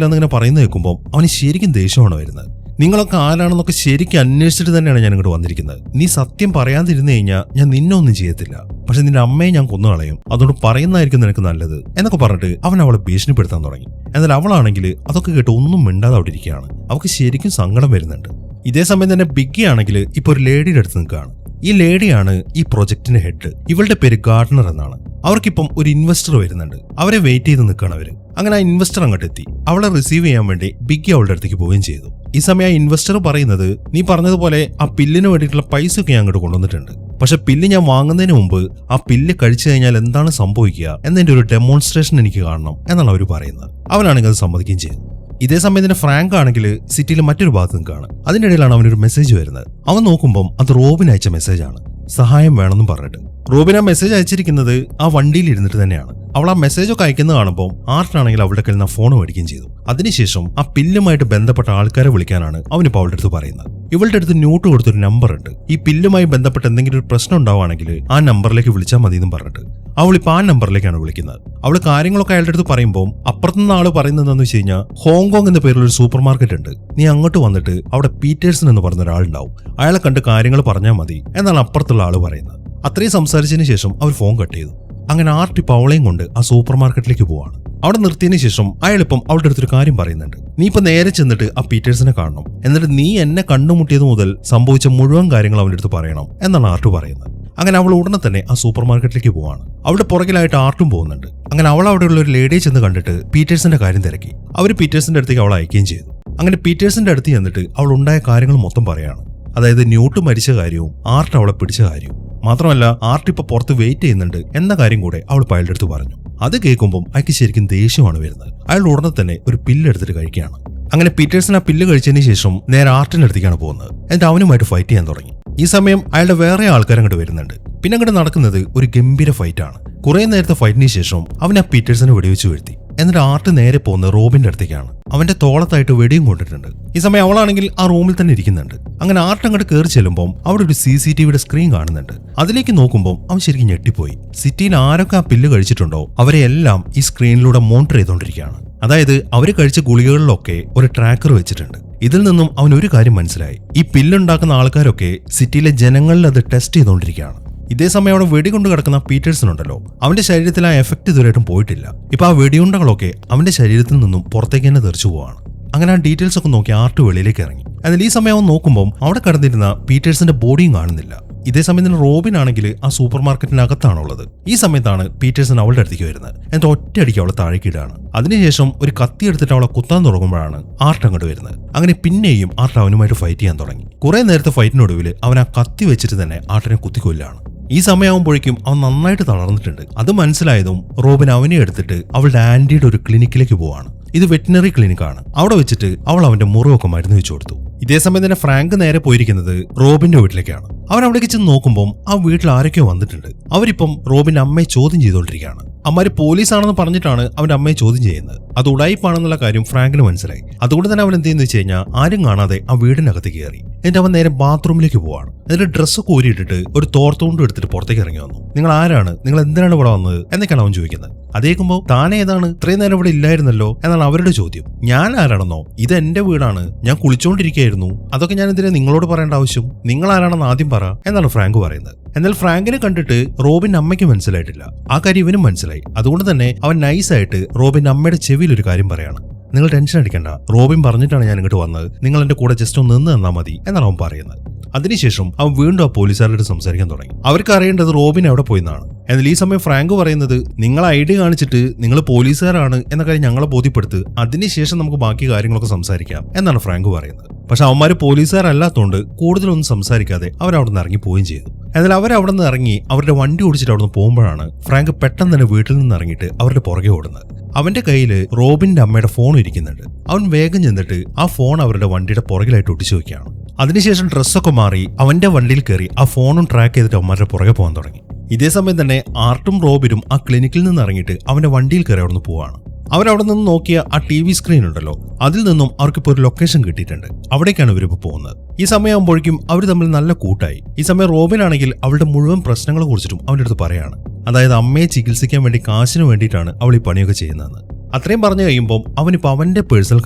എന്നിങ്ങനെ പറയുന്നത് കേൾക്കുമ്പോൾ അവന് ശരിക്കും ദേഷ്യമാണ് വരുന്നത്. നിങ്ങളൊക്കെ ആരാണെന്നൊക്കെ ശരിക്കും അന്വേഷിച്ചിട്ട് തന്നെയാണ് ഞാൻ ഇങ്ങോട്ട് വന്നിരിക്കുന്നത്. നീ സത്യം പറയാതിരുന്നു കഴിഞ്ഞാൽ ഞാൻ നിന്നെ ഒന്നും ചെയ്യത്തില്ല, പക്ഷെ നിന്റെ അമ്മയെ ഞാൻ കൊന്നുകളയും. അതുകൊണ്ട് പറയുന്നതായിരിക്കും നിനക്ക് നല്ലത് എന്നൊക്കെ പറഞ്ഞിട്ട് അവൻ അവളെ ഭീഷണിപ്പെടുത്താൻ തുടങ്ങി. എന്നാൽ അവളാണെങ്കിൽ അതൊക്കെ കേട്ട് ഒന്നും മിണ്ടാതെ അവിടെ ഇരിക്കുകയാണ്. അവൾക്ക് ശരിക്കും സങ്കടം വരുന്നുണ്ട്. ഇതേ സമയം തന്നെ ബിഗ്ഗി ആണെങ്കിൽ ഇപ്പൊ ഒരു ലേഡിയുടെ അടുത്ത് നിൽക്കുകയാണ്. ഈ ലേഡിയാണ് ഈ പ്രൊജക്ടിന്റെ ഹെഡ്. ഇവളുടെ പേര് ഗാർഡനർ എന്നാണ്. അവർക്കിപ്പം ഒരു ഇൻവെസ്റ്റർ വരുന്നുണ്ട്. അവരെ വെയിറ്റ് ചെയ്ത് നിൽക്കുകയാണ് അവര്. അങ്ങനെ ആ ഇൻവെസ്റ്റർ അങ്ങോട്ട് എത്തി. അവളെ റിസീവ് ചെയ്യാൻ വേണ്ടി ബിഗ്ഗി അവളുടെ അടുത്തേക്ക് പോവുകയും ചെയ്തു. ഈ സമയം ആ ഇൻവെസ്റ്റർ പറയുന്നത്, നീ പറഞ്ഞതുപോലെ ആ പില്ലിന് വേണ്ടിയിട്ടുള്ള പൈസ ഒക്കെ ഞാൻ അങ്ങോട്ട് കൊണ്ടുവന്നിട്ടുണ്ട്. പക്ഷെ പില്ല് ഞാൻ വാങ്ങുന്നതിന് മുമ്പ് ആ പില്ല് കഴിച്ചു കഴിഞ്ഞാൽ എന്താണ് സംഭവിക്കുക എന്നതിന്റെ ഒരു ഡെമോൺസ്ട്രേഷൻ എനിക്ക് കാണണം എന്നാണ് അവർ പറയുന്നത്. അവനാണെങ്കിൽ അത് സമ്മതിക്കുകയും ചെയ്തു. ഇതേ സമയം തന്നെ ഫ്രാങ്ക് ആണെങ്കിൽ സിറ്റിയിലെ മറ്റൊരു ഭാഗത്ത് നിൽക്കുകയാണ്. അതിന്റെ ഇടയിലാണ് അവനൊരു മെസ്സേജ് വരുന്നത്. അവൻ നോക്കുമ്പോൾ അത് റോബിൻ അയച്ച മെസ്സേജാണ്, സഹായം വേണമെന്നും പറഞ്ഞിട്ട്. റോബിൻ ആ മെസ്സേജ് അയച്ചിരിക്കുന്നത് ആ വണ്ടിയിൽ ഇരുന്നിട്ട് തന്നെയാണ്. അവൾ ആ മെസ്സേജൊക്കെ അയക്കുന്നത് കാണുമ്പോൾ ആർട്ടാണെങ്കിൽ അവളുടെ കയ്യിൽ നിന്ന് ഫോൺ മേടിക്കുകയും ചെയ്തു. അതിനുശേഷം ആ പില്ലുമായിട്ട് ബന്ധപ്പെട്ട ആൾക്കാരെ വിളിക്കാനാണ് അവനിപ്പോൾ അവളുടെ അടുത്ത് പറയുന്നത്. ഇവളുടെ അടുത്ത് ന്യൂട്ട് കൊടുത്തൊരു നമ്പർ ഉണ്ട്. ഈ പില്ലുമായി ബന്ധപ്പെട്ട് എന്തെങ്കിലും ഒരു പ്രശ്നം ഉണ്ടാവുകയാണെങ്കിൽ ആ നമ്പറിലേക്ക് വിളിച്ചാൽ മതി എന്നും പറഞ്ഞിട്ട് അവളിപ്പോൾ ആ നമ്പറിലേക്കാണ് വിളിക്കുന്നത്. അവള് കാര്യങ്ങളൊക്കെ അയാളുടെ അടുത്ത് പറയുമ്പോൾ അപ്പുറത്തുനിന്ന് ആള് പറയുന്നത് എന്താണെന്ന് വെച്ച് കഴിഞ്ഞാൽ, ഹോങ്കോങ് എന്ന പേരിൽ ഒരു സൂപ്പർ മാർക്കറ്റ് ഉണ്ട്, നീ അങ്ങോട്ട് വന്നിട്ട് അവിടെ പീറ്റേഴ്സൺ എന്ന് പറഞ്ഞ ഒരാളുണ്ടാവും, അയാളെ കണ്ട് കാര്യങ്ങൾ പറഞ്ഞാൽ മതി എന്നാണ് അപ്പുറത്തുള്ള ആള് പറയുന്നത്. അത്രയും സംസാരിച്ചതിന് ശേഷം അവർ ഫോൺ കട്ട് ചെയ്തു. അങ്ങനെ ആർട്ട് ഇപ്പോൾ അവളെയും കൊണ്ട് ആ സൂപ്പർ മാർക്കറ്റിലേക്ക് പോവാണ്. അവിടെ നിർത്തിയതിനു ശേഷം അയാളിപ്പം അവളുടെ അടുത്തൊരു കാര്യം പറയുന്നുണ്ട്. നീ ഇപ്പൊ നേരെ ചെന്നിട്ട് ആ പീറ്റേഴ്സിനെ കാണണം, എന്നിട്ട് നീ എന്നെ കണ്ടുമുട്ടിയത് മുതൽ സംഭവിച്ച മുഴുവൻ കാര്യങ്ങൾ അവന്റെ അടുത്ത് പറയണം എന്നാണ് ആർട്ട് പറയുന്നത്. അങ്ങനെ അവൾ ഉടനെ തന്നെ ആ സൂപ്പർ മാർക്കറ്റിലേക്ക് പോവാണ്. അവളുടെ പുറകിലായിട്ട് ആർട്ടും പോകുന്നുണ്ട്. അങ്ങനെ അവൾ അവിടെയുള്ള ഒരു ലേഡിയെ ചെന്ന് കണ്ടിട്ട് പീറ്റേഴ്സിന്റെ കാര്യം തിരക്കി. അവർ പീറ്റേഴ്സിന്റെ അടുത്തേക്ക് അവളെ അയക്കുകയും ചെയ്തു. അങ്ങനെ പീറ്റേഴ്സിന്റെ അടുത്ത് ചെന്നിട്ട് അവൾ ഉണ്ടായ കാര്യങ്ങൾ മൊത്തം പറയാണ്. അതായത് ന്യൂട്ട് മരിച്ച കാര്യവും ആർട്ട് അവളെ പിടിച്ച കാര്യവും മാത്രമല്ല, ആർട്ട് ഇപ്പൊ പുറത്ത് വെയിറ്റ് ചെയ്യുന്നുണ്ട് എന്ന കാര്യം കൂടെ അവൾ അയാളുടെ അടുത്ത് പറഞ്ഞു. അത് കേൾക്കുമ്പോൾ അയാൾക്ക് ശരിക്കും ദേഷ്യമാണ് വരുന്നത്. അയാൾ ഉടനെ തന്നെ ഒരു പില്ല് എടുത്തിട്ട് കഴിക്കുകയാണ്. അങ്ങനെ പീറ്റേഴ്സൺ ആ പില്ല് കഴിച്ചതിന് ശേഷം നേരെ ആർട്ടിന്റെ അടുത്തേക്കാണ് പോകുന്നത്. എന്നിട്ട് അവനുമായിട്ട് ഫൈറ്റ് ചെയ്യാൻ തുടങ്ങി. ഈ സമയം അയാളുടെ വേറെ ആൾക്കാർ അങ്ങോട്ട് വരുന്നുണ്ട്. പിന്നെ അങ്ങോട്ട് നടക്കുന്നത് ഒരു ഗംഭീര ഫൈറ്റ് ആണ്. കുറെ നേരത്തെ ഫൈറ്റിന് ശേഷം അവൻ ആ പീറ്റേഴ്സനെ വെടിവെച്ച് വീഴ്ത്തി. എന്നിട്ട് ആർട്ട് നേരെ പോകുന്നത് റോബിന്റെ അടുത്തേക്കാണ്. അവന്റെ തോളത്തായിട്ട് വെടിയും കൊണ്ടിട്ടുണ്ട്. ഈ സമയം അവളാണെങ്കിൽ ആ റൂമിൽ തന്നെ ഇരിക്കുന്നുണ്ട്. അങ്ങനെ ആർട്ട് അങ്ങോട്ട് കയറി ചെല്ലുമ്പോൾ അവിടെ ഒരു CCTVയുടെ സ്ക്രീൻ കാണുന്നുണ്ട്. അതിലേക്ക് നോക്കുമ്പോൾ അവൻ ശരിക്കും ഞെട്ടിപ്പോയി. സിറ്റിയിൽ ആരൊക്കെ ആ പില്ല് കഴിച്ചിട്ടുണ്ടോ അവരെ എല്ലാം ഈ സ്ക്രീനിലൂടെ മോണിറ്റർ ചെയ്തുകൊണ്ടിരിക്കുകയാണ്. അതായത് അവര് കഴിച്ച ഗുളികകളിലൊക്കെ ഒരു ട്രാക്കർ വെച്ചിട്ടുണ്ട്. ഇതിൽ നിന്നും അവൻ ഒരു കാര്യം മനസ്സിലായി, ഈ പില്ലുണ്ടാക്കുന്ന ആൾക്കാരൊക്കെ സിറ്റിയിലെ ജനങ്ങളിൽ അത് ടെസ്റ്റ് ചെയ്തുകൊണ്ടിരിക്കുകയാണ്. ഇതേ സമയം അവിടെ വെടികൊണ്ട് കിടക്കുന്ന പീറ്റേഴ്സൺ ഉണ്ടല്ലോ, അവന്റെ ശരീരത്തിൽ ആ എഫക്ട് ഇതുവരെയായിട്ടും പോയിട്ടില്ല. ഇപ്പൊ ആ വെടിയുണ്ടകളൊക്കെ അവന്റെ ശരീരത്തിൽ നിന്നും പുറത്തേക്ക് തന്നെ തെറിച്ചു പോവാണ്. അങ്ങനെ ആ ഡീറ്റെയിൽസ് ഒക്കെ നോക്കി ആർട്ട് വെളിയിലേക്ക് ഇറങ്ങി. എന്നാൽ ഈ സമയം അവൻ നോക്കുമ്പോൾ അവിടെ കിടന്നിരുന്ന പീറ്റേഴ്സിന്റെ ബോഡിയും കാണുന്നില്ല. ഇതേ സമയം തന്നെ റോബിൻ ആണെങ്കിൽ ആ സൂപ്പർ മാർക്കറ്റിനകത്താണുള്ളത്. ഈ സമയത്താണ് പീറ്റേഴ്സൺ അവളുടെ അടുത്തേക്ക് വരുന്നത്. എന്നിട്ട് ഒറ്റയടിക്ക് അവളെ താഴേക്കിടാണ്. അതിനുശേഷം ഒരു കത്തി എടുത്തിട്ട് അവളെ കുത്താൻ തുടങ്ങുമ്പോഴാണ് ആർട്ട് അങ്ങോട്ട് വരുന്നത്. അങ്ങനെ പിന്നെയും ആർട്ട് അവനുമായിട്ട് ഫൈറ്റ് ചെയ്യാൻ തുടങ്ങി. കുറെ നേരത്തെ ഫൈറ്റിനൊടുവിൽ അവൻ ആ കത്തി വെച്ചിട്ട് തന്നെ ആർട്ടിനെ കുത്തിക്കൊല്ലാണ്. ഈ സമയമാകുമ്പോഴേക്കും അവൻ നന്നായിട്ട് തളർന്നിട്ടുണ്ട്. അത് മനസ്സിലായതും റോബിൻ അവനെ എടുത്തിട്ട് അവളുടെ ആന്റിയുടെ ഒരു ക്ലിനിക്കിലേക്ക് പോവാണ്. ഇത് വെറ്റിനറി ക്ലിനിക്കാണ്. അവിടെ വെച്ചിട്ട് അവൾ അവന്റെ മുറിവൊക്കെ മരുന്ന് വെച്ചു കൊടുത്തു. ഇതേ സമയം തന്നെ ഫ്രാങ്ക് നേരെ പോയിരിക്കുന്നത് റോബിന്റെ വീട്ടിലേക്കാണ്. അവൻ അവിടേക്ക് ചെന്ന് നോക്കുമ്പോൾ ആ വീട്ടിൽ ആരൊക്കെയോ വന്നിട്ടുണ്ട്. അവരിപ്പം റോബിന്റെ അമ്മയെ ചോദ്യം ചെയ്തുകൊണ്ടിരിക്കുകയാണ്. അമ്മമാര് പോലീസാണെന്ന് പറഞ്ഞിട്ടാണ് അവന്റെ അമ്മയെ ചോദ്യം ചെയ്യുന്നത്. അത് ഉടായിപ്പാണെന്നുള്ള കാര്യം ഫ്രാങ്കിന് മനസ്സിലായി. അതുകൊണ്ട് തന്നെ അവൻ എന്ത് ചെയ്യുന്ന വെച്ച് കഴിഞ്ഞാൽ ആരും കാണാതെ ആ വീടിനകത്ത് കയറി. എന്നിട്ട് അവൻ നേരെ ബാത്റൂമിലേക്ക് പോവാണ്. എന്നിട്ട് ഡ്രസ്സ് കോരിയിട്ടിട്ട് ഒരു തോർത്തുകൊണ്ട് എടുത്തിട്ട് പുറത്തേക്ക് ഇറങ്ങി വന്നു. നിങ്ങൾ ആരാണ്, നിങ്ങൾ എന്തിനാണ് ഇവിടെ വന്നത് എന്നൊക്കെയാണ് അവൻ ചോദിക്കുന്നത്. അതേക്കുമ്പോൾ താൻ ഏതാണ്, ഇത്രയും നേരം ഇവിടെ ഇല്ലായിരുന്നല്ലോ എന്നാണ് അവരുടെ ചോദ്യം. ഞാൻ ആരാണെന്നോ, ഇത് എന്റെ വീടാണ്, ഞാൻ കുളിച്ചോണ്ടിരിക്കുകയായിരുന്നു, അതൊക്കെ ഞാൻ എന്തിനാ നിങ്ങളോട് പറയേണ്ട ആവശ്യം, നിങ്ങൾ ആരാണെന്ന് ആദ്യം പറ എന്നാണ് ഫ്രാങ്ക് പറയുന്നത്. എന്നാൽ ഫ്രാങ്കിനെ കണ്ടിട്ട് റോബിന്റെ അമ്മയ്ക്ക് മനസ്സിലായിട്ടില്ല. ആ കാര്യം ഇവനും മനസ്സിലായി. അതുകൊണ്ട് തന്നെ അവൻ നൈസായിട്ട് റോബിന്റെ അമ്മയുടെ ചെവിയിൽ ഒരു കാര്യം പറയാണ്. നിങ്ങൾ ടെൻഷൻ അടിക്കണ്ട, റോബിൻ പറഞ്ഞിട്ടാണ് ഞാൻ ഇങ്ങോട്ട് വന്നത്, നിങ്ങൾ എന്റെ കൂടെ ജസ്റ്റ് ഒന്ന് നിന്ന് തന്നാൽ മതി എന്നാണ് അവൻ പറയുന്നത്. അതിനുശേഷം അവൻ വീണ്ടും ആ പോലീസുകാരോട് സംസാരിക്കാൻ തുടങ്ങി. അവർക്ക് അറിയേണ്ടത് റോബിൻ എവിടെ പോയിന്നാണ്. എന്നാൽ ഈ സമയം ഫ്രാങ്ക് പറയുന്നത്, നിങ്ങൾ ഐഡി കാണിച്ചിട്ട് നിങ്ങൾ പോലീസുകാരാണ് എന്ന കാര്യം ഞങ്ങളെ ബോധ്യപ്പെടുത്ത്, അതിനുശേഷം നമുക്ക് ബാക്കി കാര്യങ്ങളൊക്കെ സംസാരിക്കാം എന്നാണ് ഫ്രാങ്ക് പറയുന്നത്. പക്ഷെ അവന്മാര് പോലീസുകാരല്ലാത്തതുകൊണ്ട് കൂടുതലൊന്നും സംസാരിക്കാതെ അവരവിടെ നിന്ന് ഇറങ്ങി പോവുകയും ചെയ്തു. എന്നാൽ അവരവിടെ നിന്ന് ഇറങ്ങി അവരുടെ വണ്ടി ഓടിച്ചിട്ട് അവിടെ നിന്ന് പോകുമ്പോഴാണ് ഫ്രാങ്ക് പെട്ടെന്ന് തന്നെ വീട്ടിൽ നിന്ന് ഇറങ്ങിയിട്ട് അവരുടെ പുറകെ ഓടുന്നത്. അവന്റെ കയ്യിൽ റോബിന്റെ അമ്മയുടെ ഫോൺ ഇരിക്കുന്നുണ്ട്. അവൻ വേഗം ചെന്നിട്ട് ആ ഫോൺ അവരുടെ വണ്ടിയുടെ പുറകിലായിട്ട് ഒട്ടിച്ചു വെക്കുകയാണ്. അതിനുശേഷം ഡ്രസ്സൊക്കെ മാറി അവന്റെ വണ്ടിയിൽ കയറി ആ ഫോണും ട്രാക്ക് ചെയ്തിട്ട് അവന്മാരുടെ പുറകെ പോകാൻ തുടങ്ങി. ഇതേ സമയം തന്നെ ആർട്ടും റോബിനും ആ ക്ലിനിക്കിൽ നിന്ന് ഇറങ്ങിയിട്ട് അവന്റെ വണ്ടിയിൽ കയറി അവിടെ നിന്ന് പോവാണ്. അവരവിടെ നിന്ന് നോക്കിയ ആ TV സ്ക്രീൻ ഉണ്ടല്ലോ, അതിൽ നിന്നും അവർക്കിപ്പോൾ ഒരു ലൊക്കേഷൻ കിട്ടിയിട്ടുണ്ട്. അവിടേക്കാണ് ഇവരിപ്പോൾ പോകുന്നത്. ഈ സമയമാകുമ്പോഴേക്കും അവർ തമ്മിൽ നല്ല കൂട്ടായി. ഈ സമയം റോബിനാണെങ്കിൽ അവളുടെ മുഴുവൻ പ്രശ്നങ്ങളെ കുറിച്ചിട്ടും അവൻ്റെ അടുത്ത് പറയാണ്. അതായത് അമ്മയെ ചികിത്സിക്കാൻ വേണ്ടി കാശിന് വേണ്ടിയിട്ടാണ് അവൾ ഈ പണിയൊക്കെ ചെയ്യുന്നതെന്ന്. അത്രയും പറഞ്ഞു കഴിയുമ്പോൾ അവനിപ്പോൾ അവന്റെ പേഴ്സണൽ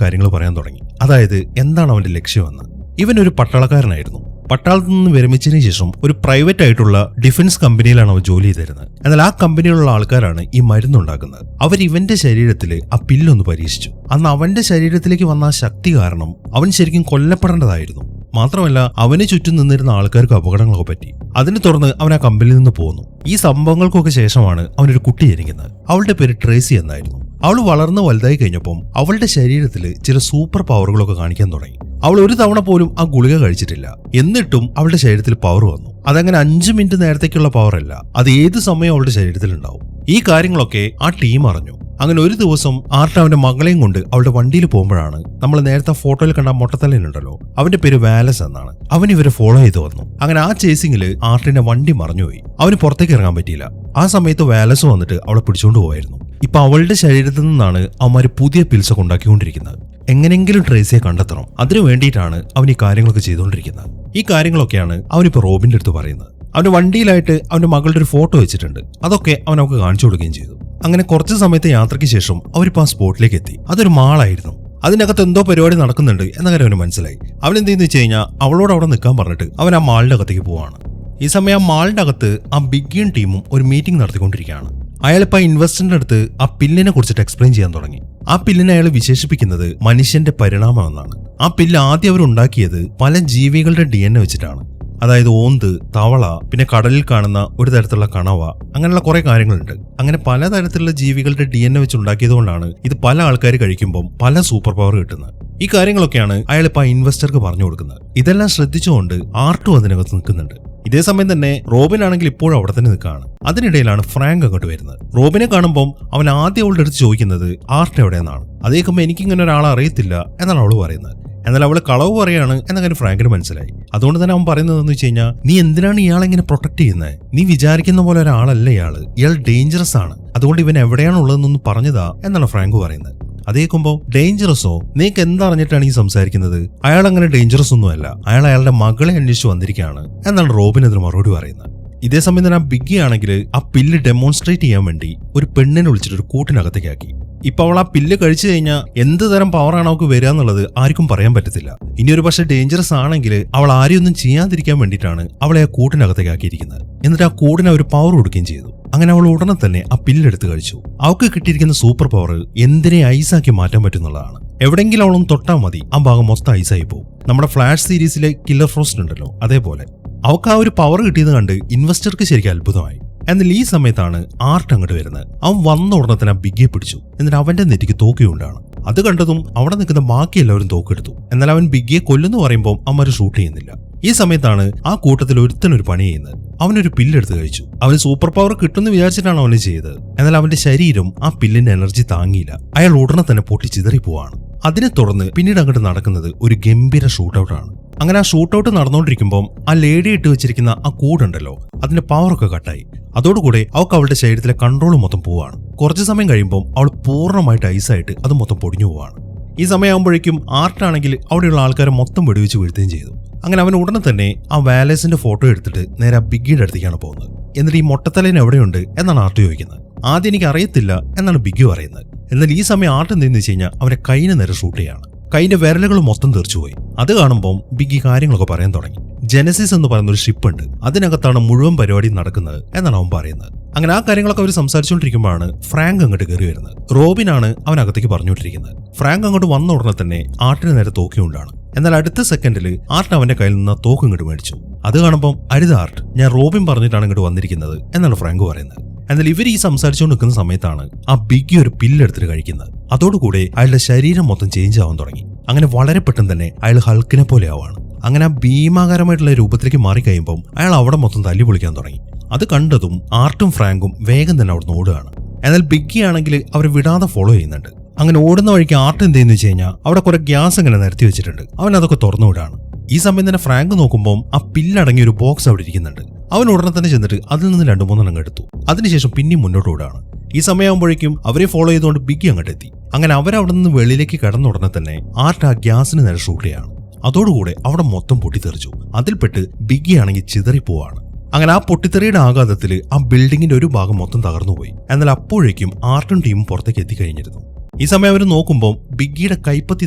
കാര്യങ്ങൾ പറയാൻ തുടങ്ങി. അതായത് എന്താണ് അവന്റെ ലക്ഷ്യമെന്ന്. ഇവനൊരു പട്ടാളക്കാരനായിരുന്നു. പട്ടാളത്തിൽ നിന്ന് വിരമിച്ചതിന് ശേഷം ഒരു പ്രൈവറ്റ് ആയിട്ടുള്ള ഡിഫൻസ് കമ്പനിയിലാണ് അവൻ ജോലി ചെയ്തിരുന്നത്. എന്നാൽ ആ കമ്പനിയിലുള്ള ആൾക്കാരാണ് ഈ മരുന്നുണ്ടാക്കുന്നത്. അവർ ഇവന്റെ ശരീരത്തിൽ ആ പില്ലൊന്ന് പരീക്ഷിച്ചു. അന്ന് അവന്റെ ശരീരത്തിലേക്ക് വന്ന ആ ശക്തി കാരണം അവൻ ശരിക്കും കൊല്ലപ്പെടേണ്ടതായിരുന്നു. മാത്രമല്ല അവന് ചുറ്റും നിന്നിരുന്ന ആൾക്കാർക്ക് അപകടങ്ങളൊക്കെ പറ്റി. അതിനെ തുടർന്ന് അവൻ ആ കമ്പനിയിൽ നിന്ന് പോന്നു. ഈ സംഭവങ്ങൾക്കൊക്കെ ശേഷമാണ് അവനൊരു കുട്ടി ജനിക്കുന്നത്. അവളുടെ പേര് ട്രേസി എന്നായിരുന്നു. അവൾ വളർന്ന് വലുതായി കഴിഞ്ഞപ്പം അവളുടെ ശരീരത്തിൽ ചില സൂപ്പർ പവറുകളൊക്കെ കാണിക്കാൻ തുടങ്ങി. അവൾ ഒരു തവണ പോലും ആ ഗുളിക കഴിച്ചിട്ടില്ല. എന്നിട്ടും അവളുടെ ശരീരത്തിൽ പവർ വന്നു. അതങ്ങനെ 5 മിനിറ്റ് നേരത്തേക്കുള്ള പവർ അല്ല, അത് ഏത് സമയം അവളുടെ ശരീരത്തിൽ ഉണ്ടാവും. ഈ കാര്യങ്ങളൊക്കെ ആ ടീം അറിഞ്ഞു. അങ്ങനെ ഒരു ദിവസം ആർട്ട് അവന്റെ മകളെയും കൊണ്ട് അവളുടെ വണ്ടിയിൽ പോകുമ്പോഴാണ് നമ്മൾ നേരത്തെ ഫോട്ടോയിൽ കണ്ട മൊട്ടത്തലനുണ്ടല്ലോ, അവന്റെ പേര് വാലസ് എന്നാണ്. അവൻ ഇവരെ ഫോളോ ചെയ്ത് വന്നു. അങ്ങനെ ആ ചേസിംഗില് ആർട്ടിന്റെ വണ്ടി മറഞ്ഞുപോയി. അവന് പുറത്തേക്ക് ഇറങ്ങാൻ പറ്റിയില്ല. ആ സമയത്ത് വാലസ് വന്നിട്ട് അവളെ പിടിച്ചുകൊണ്ട് പോവായിരുന്നു. ഇപ്പൊ അവളുടെ ശരീരത്തിൽ നിന്നാണ് അവന്മാര് പുതിയ പിൽസൊക്കെ ഉണ്ടാക്കിക്കൊണ്ടിരിക്കുന്നത്. എങ്ങനെങ്കിലും ട്രേസിയെ കണ്ടെത്തണം. അതിനു വേണ്ടിയിട്ടാണ് അവൻ ഈ കാര്യങ്ങളൊക്കെ ചെയ്തുകൊണ്ടിരിക്കുന്നത്. ഈ കാര്യങ്ങളൊക്കെയാണ് അവനിപ്പോ റോബിന്റെ അടുത്ത് പറയുന്നത്. അവന്റെ വണ്ടിയിലായിട്ട് അവന്റെ മകളുടെ ഒരു ഫോട്ടോ വെച്ചിട്ടുണ്ട്. അതൊക്കെ അവൻ അവർക്ക് കാണിച്ചു കൊടുക്കുകയും ചെയ്തു. അങ്ങനെ കുറച്ച് സമയത്തെ യാത്രയ്ക്ക് ശേഷം അവരിപ്പോ ആ സ്പോട്ടിലേക്ക് എത്തി. അതൊരു മാളായിരുന്നു. അതിനകത്ത് എന്തോ പരിപാടി നടക്കുന്നുണ്ട് എന്ന കാര്യം അവന് മനസ്സിലായി. അവൻ എന്തെന്ന് വെച്ച് കഴിഞ്ഞാൽ അവളോട് അവിടെ നിൽക്കാൻ പറഞ്ഞിട്ട് അവൻ ആ മാളിന്റെ അകത്തേക്ക് പോവാണ്. ഈ സമയം ആ മാളിന്റെ അകത്ത് ആ ബിഗ്ഗിയും ടീമും ഒരു മീറ്റിംഗ് നടത്തിക്കൊണ്ടിരിക്കുകയാണ്. അയാളിപ്പോ ഇൻവെസ്റ്ററിന്റെ അടുത്ത് ആ പില്ലിനെ കുറിച്ചിട്ട് എക്സ്പ്ലെയിൻ ചെയ്യാൻ തുടങ്ങി. ആ പില്ലിനെ അയാൾ വിശേഷിപ്പിക്കുന്നത് മനുഷ്യന്റെ പരിണാമം എന്നാണ്. ആ പില്ല് ആദ്യം അവരുണ്ടാക്കിയത് പല ജീവികളുടെ DNA വെച്ചിട്ടാണ്. അതായത് ഓന്ത്, തവള, പിന്നെ കടലിൽ കാണുന്ന ഒരു തരത്തിലുള്ള കണവ, അങ്ങനെയുള്ള കുറെ കാര്യങ്ങളുണ്ട്. അങ്ങനെ പലതരത്തിലുള്ള ജീവികളുടെ DNA വെച്ച് ഉണ്ടാക്കിയതുകൊണ്ടാണ് ഇത് പല ആൾക്കാർ കഴിക്കുമ്പോൾ പല സൂപ്പർ പവർ കിട്ടുന്നത്. ഈ കാര്യങ്ങളൊക്കെയാണ് അയാളിപ്പോ ആ ഇൻവെസ്റ്റർക്ക് പറഞ്ഞു കൊടുക്കുന്നത്. ഇതെല്ലാം ശ്രദ്ധിച്ചുകൊണ്ട് ആർട്ടും അതിനകത്ത് നിൽക്കുന്നുണ്ട്. ഇതേ സമയം തന്നെ റോബിൻ ആണെങ്കിൽ ഇപ്പോഴും അവിടെ തന്നെ നിൽക്കുകയാണ്. അതിനിടയിലാണ് ഫ്രാങ്ക് അങ്ങോട്ട് വരുന്നത്. റോബിനെ കാണുമ്പോൾ അവൻ ആദ്യം അവളുടെ അടുത്ത് ചോദിക്കുന്നത് ആർട്ട് എവിടെയെന്നാണ്. അതേക്കുമ്പോൾ എനിക്കിങ്ങനെ ഒരാളെ അറിയത്തില്ല എന്നാണ് അവള് പറയുന്നത്. എന്നാൽ അവള് കളവ് പറയാണ് എന്ന കാര്യം ഫ്രാങ്കിന് മനസ്സിലായി. അതുകൊണ്ട് തന്നെ അവൻ പറയുന്നതെന്ന് വെച്ച് കഴിഞ്ഞാൽ, നീ എന്തിനാണ് ഇയാളെങ്ങനെ പ്രൊട്ടക്ട് ചെയ്യുന്നത്? നീ വിചാരിക്കുന്ന പോലെ ഒരാളല്ല ഇയാൾ ഡേഞ്ചറസ് ആണ്. അതുകൊണ്ട് ഇവൻ എവിടെയാണുള്ളതെന്നൊന്ന് പറഞ്ഞതാ എന്നാണ് ഫ്രാങ്ക് പറയുന്നത്. അതേക്കുമ്പോ ഡേഞ്ചറസോ, നീക്ക് എന്തറിഞ്ഞിട്ടാണ് ഈ സംസാരിക്കുന്നത്? അയാൾ അങ്ങനെ ഡേഞ്ചറസ് ഒന്നുമല്ല, അയാളുടെ മകളെ അന്വേഷിച്ച് വന്നിരിക്കുകയാണ് എന്നാണ് റോബിൻ അതിന് മറുപടി പറയുന്നത്. ഇതേ സമയം തന്നെ ആ ബിഗ്ഗി ആണെങ്കിൽ ആ പില്ല് ഡെമോൺസ്ട്രേറ്റ് ചെയ്യാൻ വേണ്ടി ഒരു പെണ്ണിനെ വിളിച്ചിട്ട് ഒരു കൂട്ടിനകത്തേക്ക് ആക്കി. ഇപ്പൊ അവൾ ആ പില്ല് കഴിച്ചു കഴിഞ്ഞാൽ എന്ത് തരം പവറാണ് അവൾക്ക് വരിക എന്നുള്ളത് ആർക്കും പറയാൻ പറ്റത്തില്ല. ഇനി ഒരു പക്ഷെ ഡേഞ്ചറസ് ആണെങ്കിൽ അവൾ ആരെയൊന്നും ചെയ്യാതിരിക്കാൻ വേണ്ടിയിട്ടാണ് അവളെ ആ കൂട്ടിനകത്തേക്ക് ആക്കിയിരിക്കുന്നത്. എന്നിട്ട് ആ കൂടിന് ഒരു പവർ കൊടുക്കുകയും ചെയ്തു. അങ്ങനെ അവൾ ഉടനെ തന്നെ ആ പില്ലെടുത്ത് കഴിച്ചു. അവൾക്ക് കിട്ടിയിരിക്കുന്ന സൂപ്പർ പവർ എന്തിനെ ഐസാക്കി മാറ്റാൻ പറ്റുന്നുള്ളതാണ്. എവിടെങ്കിലും അവളൊന്ന് തൊട്ടാൽ മതി ആ ഭാഗം മൊത്തം ഐസായി പോകും. നമ്മുടെ ഫ്ലാഷ് സീരീസിലെ കില്ലർ ഫ്രോസ്റ്റ് ഉണ്ടല്ലോ, അതേപോലെ. അവൾക്ക് ആ ഒരു പവർ കിട്ടിയത് കണ്ട് ഇൻവെസ്റ്റർക്ക് ശരിക്കും അത്ഭുതമായി. എന്നാൽ ഈ സമയത്താണ് ആർട്ട് അങ്ങോട്ട് വരുന്നത്. അവൻ വന്ന ഉടനെ തന്നെ ബിഗ്ഗിയെ പിടിച്ചു. എന്നിട്ട് അവന്റെ നെറ്റിക്ക് തോക്കിയുണ്ടാണ്. അത് കണ്ടതും അവിടെ നിൽക്കുന്ന ബാക്കി എല്ലാവരും തോക്കെടുത്തു. എന്നാൽ അവൻ ബിഗ്ഗിയെ കൊല്ലുന്നു പറയുമ്പോൾ അവന്മാർ ഷൂട്ട് ചെയ്യുന്നില്ല. ഈ സമയത്താണ് ആ കൂട്ടത്തിൽ ഒരുത്തനൊരു പണി ചെയ്യുന്നത്. അവനൊരു പില്ലെടുത്ത് കഴിച്ചു. അവന് സൂപ്പർ പവർ കിട്ടുമെന്ന് വിചാരിച്ചിട്ടാണ് അവന് ചെയ്തത്. എന്നാൽ അവന്റെ ശരീരം ആ പില്ലിന്റെ എനർജി താങ്ങിയില്ല. അയാൾ ഉടനെ തന്നെ പൊട്ടി ചിതറിപ്പോവാണ്. അതിനെ തുടർന്ന് പിന്നീട് അങ്ങോട്ട് നടക്കുന്നത് ഒരു ഗംഭീര ഷൂട്ടൌട്ടാണ്. അങ്ങനെ ആ ഷൂട്ടൌട്ട് നടന്നുകൊണ്ടിരിക്കുമ്പോൾ ആ ലേഡി ഇട്ട് വെച്ചിരിക്കുന്ന ആ കൂടുണ്ടല്ലോ, അതിന്റെ പവറൊക്കെ കട്ടായി. അതോടുകൂടെ അവൾക്ക് അവളുടെ ശരീരത്തിലെ കൺട്രോൾ മൊത്തം പോവാണ്. കുറച്ചു സമയം കഴിയുമ്പോൾ അവൾ പൂർണ്ണമായിട്ട് ഐസായിട്ട് അത് മൊത്തം പൊടിഞ്ഞു പോവാണ്. ഈ സമയമാകുമ്പോഴേക്കും ആർട്ടാണെങ്കിൽ അവിടെയുള്ള ആൾക്കാരെ മൊത്തം വെടിവെച്ച് വീഴ്ത്തുകയും ചെയ്തു. അങ്ങനെ അവൻ ഉടനെ തന്നെ ആ വാലേസിന്റെ ഫോട്ടോ എടുത്തിട്ട് നേരെ ആ ബിഗ്ഗിയുടെ അടുത്തേക്കാണ് പോകുന്നത്. എന്നിട്ട് ഈ മൊട്ടത്തലേൻ എവിടെയുണ്ട് എന്നാണ് ആർട്ട് ചോദിക്കുന്നത്. ആദ്യം എനിക്ക് അറിയത്തില്ല എന്നാണ് ബിഗ്ഗി പറയുന്നത്. എന്നാൽ ഈ സമയം ആർട്ട് എന്തെന്ന് വെച്ച് കഴിഞ്ഞാൽ അവരെ കൈന് നേരെ ഷൂട്ട് ചെയ്യാണ്. കൈന്റെ വിരലുകൾ മൊത്തം തെറിച്ചുപോയി. അത് കാണുമ്പോൾ ബിഗ്ഗി കാര്യങ്ങളൊക്കെ പറയാൻ തുടങ്ങി. ജെനസിസ് എന്ന് പറയുന്ന ഒരു ഷിപ്പ് ഉണ്ട്, അതിനകത്താണ് മുഴുവൻ പരിപാടി നടക്കുന്നത് എന്നാണ് അവൻ പറയുന്നത്. അങ്ങനെ ആ കാര്യങ്ങളൊക്കെ അവർ സംസാരിച്ചുകൊണ്ടിരിക്കുമ്പോഴാണ് ഫ്രാങ്ക് അങ്ങോട്ട് കയറി വരുന്നത്. റോബിനാണ് അവനകത്തേക്ക് പറഞ്ഞുകൊണ്ടിരിക്കുന്നത്. ഫ്രാങ്ക് അങ്ങോട്ട് വന്ന ഉടനെ തന്നെ ആർട്ടിന് നേരെ തോക്കിയുണ്ടാണ്. എന്നാൽ അടുത്ത സെക്കൻഡിൽ ആർട്ട് അവന്റെ കയ്യിൽ നിന്ന് തോക്ക് ഇങ്ങോട്ട് മേടിച്ചു. അത് കാണുമ്പോൾ അരുത് ആർട്ട്, ഞാൻ റോബിൻ പറഞ്ഞിട്ടാണ് ഇങ്ങോട്ട് വന്നിരിക്കുന്നത് എന്നാണ് ഫ്രാങ്ക് പറയുന്നത്. എന്നാൽ ഇവർ ഈ സംസാരിച്ചുകൊണ്ട് നിൽക്കുന്ന സമയത്താണ് ആ ബിഗ്ഗി ഒരു പില്ലെടുത്തിട്ട് കഴിക്കുന്നത്. അതോടുകൂടെ അയാളുടെ ശരീരം മൊത്തം ചേഞ്ച് ആവാൻ തുടങ്ങി. അങ്ങനെ വളരെ പെട്ടെന്ന് തന്നെ അയാൾ ഹൾക്കിനെ പോലെ ആവാണ്. അങ്ങനെ ആ ഭീമാകാരമായിട്ടുള്ള രൂപത്തിലേക്ക് മാറിക്കഴിയുമ്പോൾ അയാൾ അവിടെ മൊത്തം തല്ലി പൊളിക്കാൻ തുടങ്ങി. അത് കണ്ടതും ആർട്ടും ഫ്രാങ്കും വേഗം തന്നെ അവിടെ നിന്ന് ഓടുകയാണ്. എന്നാൽ ബിഗ്ഗി ആണെങ്കിൽ അവർ വിടാതെ ഫോളോ ചെയ്യുന്നുണ്ട്. അങ്ങനെ ഓടുന്ന വഴിക്ക് ആർട്ട് എന്തെന്ന് വെച്ച് കഴിഞ്ഞാൽ അവിടെ കുറെ ഗ്യാസ് ഇങ്ങനെ നിരത്തി വെച്ചിട്ടുണ്ട്. അവൻ അതൊക്കെ തുറന്നു വിടാണ്. ഈ സമയം തന്നെ ഫ്രാങ്ക് നോക്കുമ്പോൾ ആ പില്ലടങ്ങിയ ഒരു ബോക്സ് അവിടെ ഇരിക്കുന്നുണ്ട്. അവൻ ഉടനെ തന്നെ ചെന്നിട്ട് അതിൽ നിന്ന് 2-3 എടുത്തു. അതിനുശേഷം പിന്നെയും മുന്നോട്ട് ഓടാണ്. ഈ സമയമാകുമ്പോഴേക്കും അവരെ ഫോളോ ചെയ്തുകൊണ്ട് ബിഗ്ഗി അങ്ങോട്ട് എത്തി. അങ്ങനെ അവരവിടെ നിന്ന് വെളിയിലേക്ക് കടന്ന ഉടനെ തന്നെ ആർട്ട് ആ ഗ്യാസിന് നേരെ ഷൂട്ട് ചെയ്യാണ്. അതോടുകൂടെ അവിടെ മൊത്തം പൊട്ടിത്തെറിച്ചു. അതിൽപ്പെട്ട് ബിഗ്ഗി ആണെങ്കിൽ ചിതറിപ്പോവാണ്. അങ്ങനെ ആ പൊട്ടിത്തെറിയുടെ ആഘാതത്തിൽ ആ ബിൽഡിങ്ങിന്റെ ഒരു ഭാഗം മൊത്തം തകർന്നുപോയി. എന്നാൽ അപ്പോഴേക്കും ആർട്ടും ടീമും പുറത്തേക്ക് എത്തിക്കഴിഞ്ഞിരുന്നു. ഈ സമയം അവർ നോക്കുമ്പോൾ ബിഗ്ഗിയുടെ കൈപ്പത്തി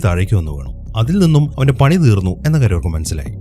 താഴേക്ക് വന്നു വീണു. അതിൽ നിന്നും അവന്റെ പണി തീർന്നു എന്ന കാര്യം അവർക്ക് മനസ്സിലായി.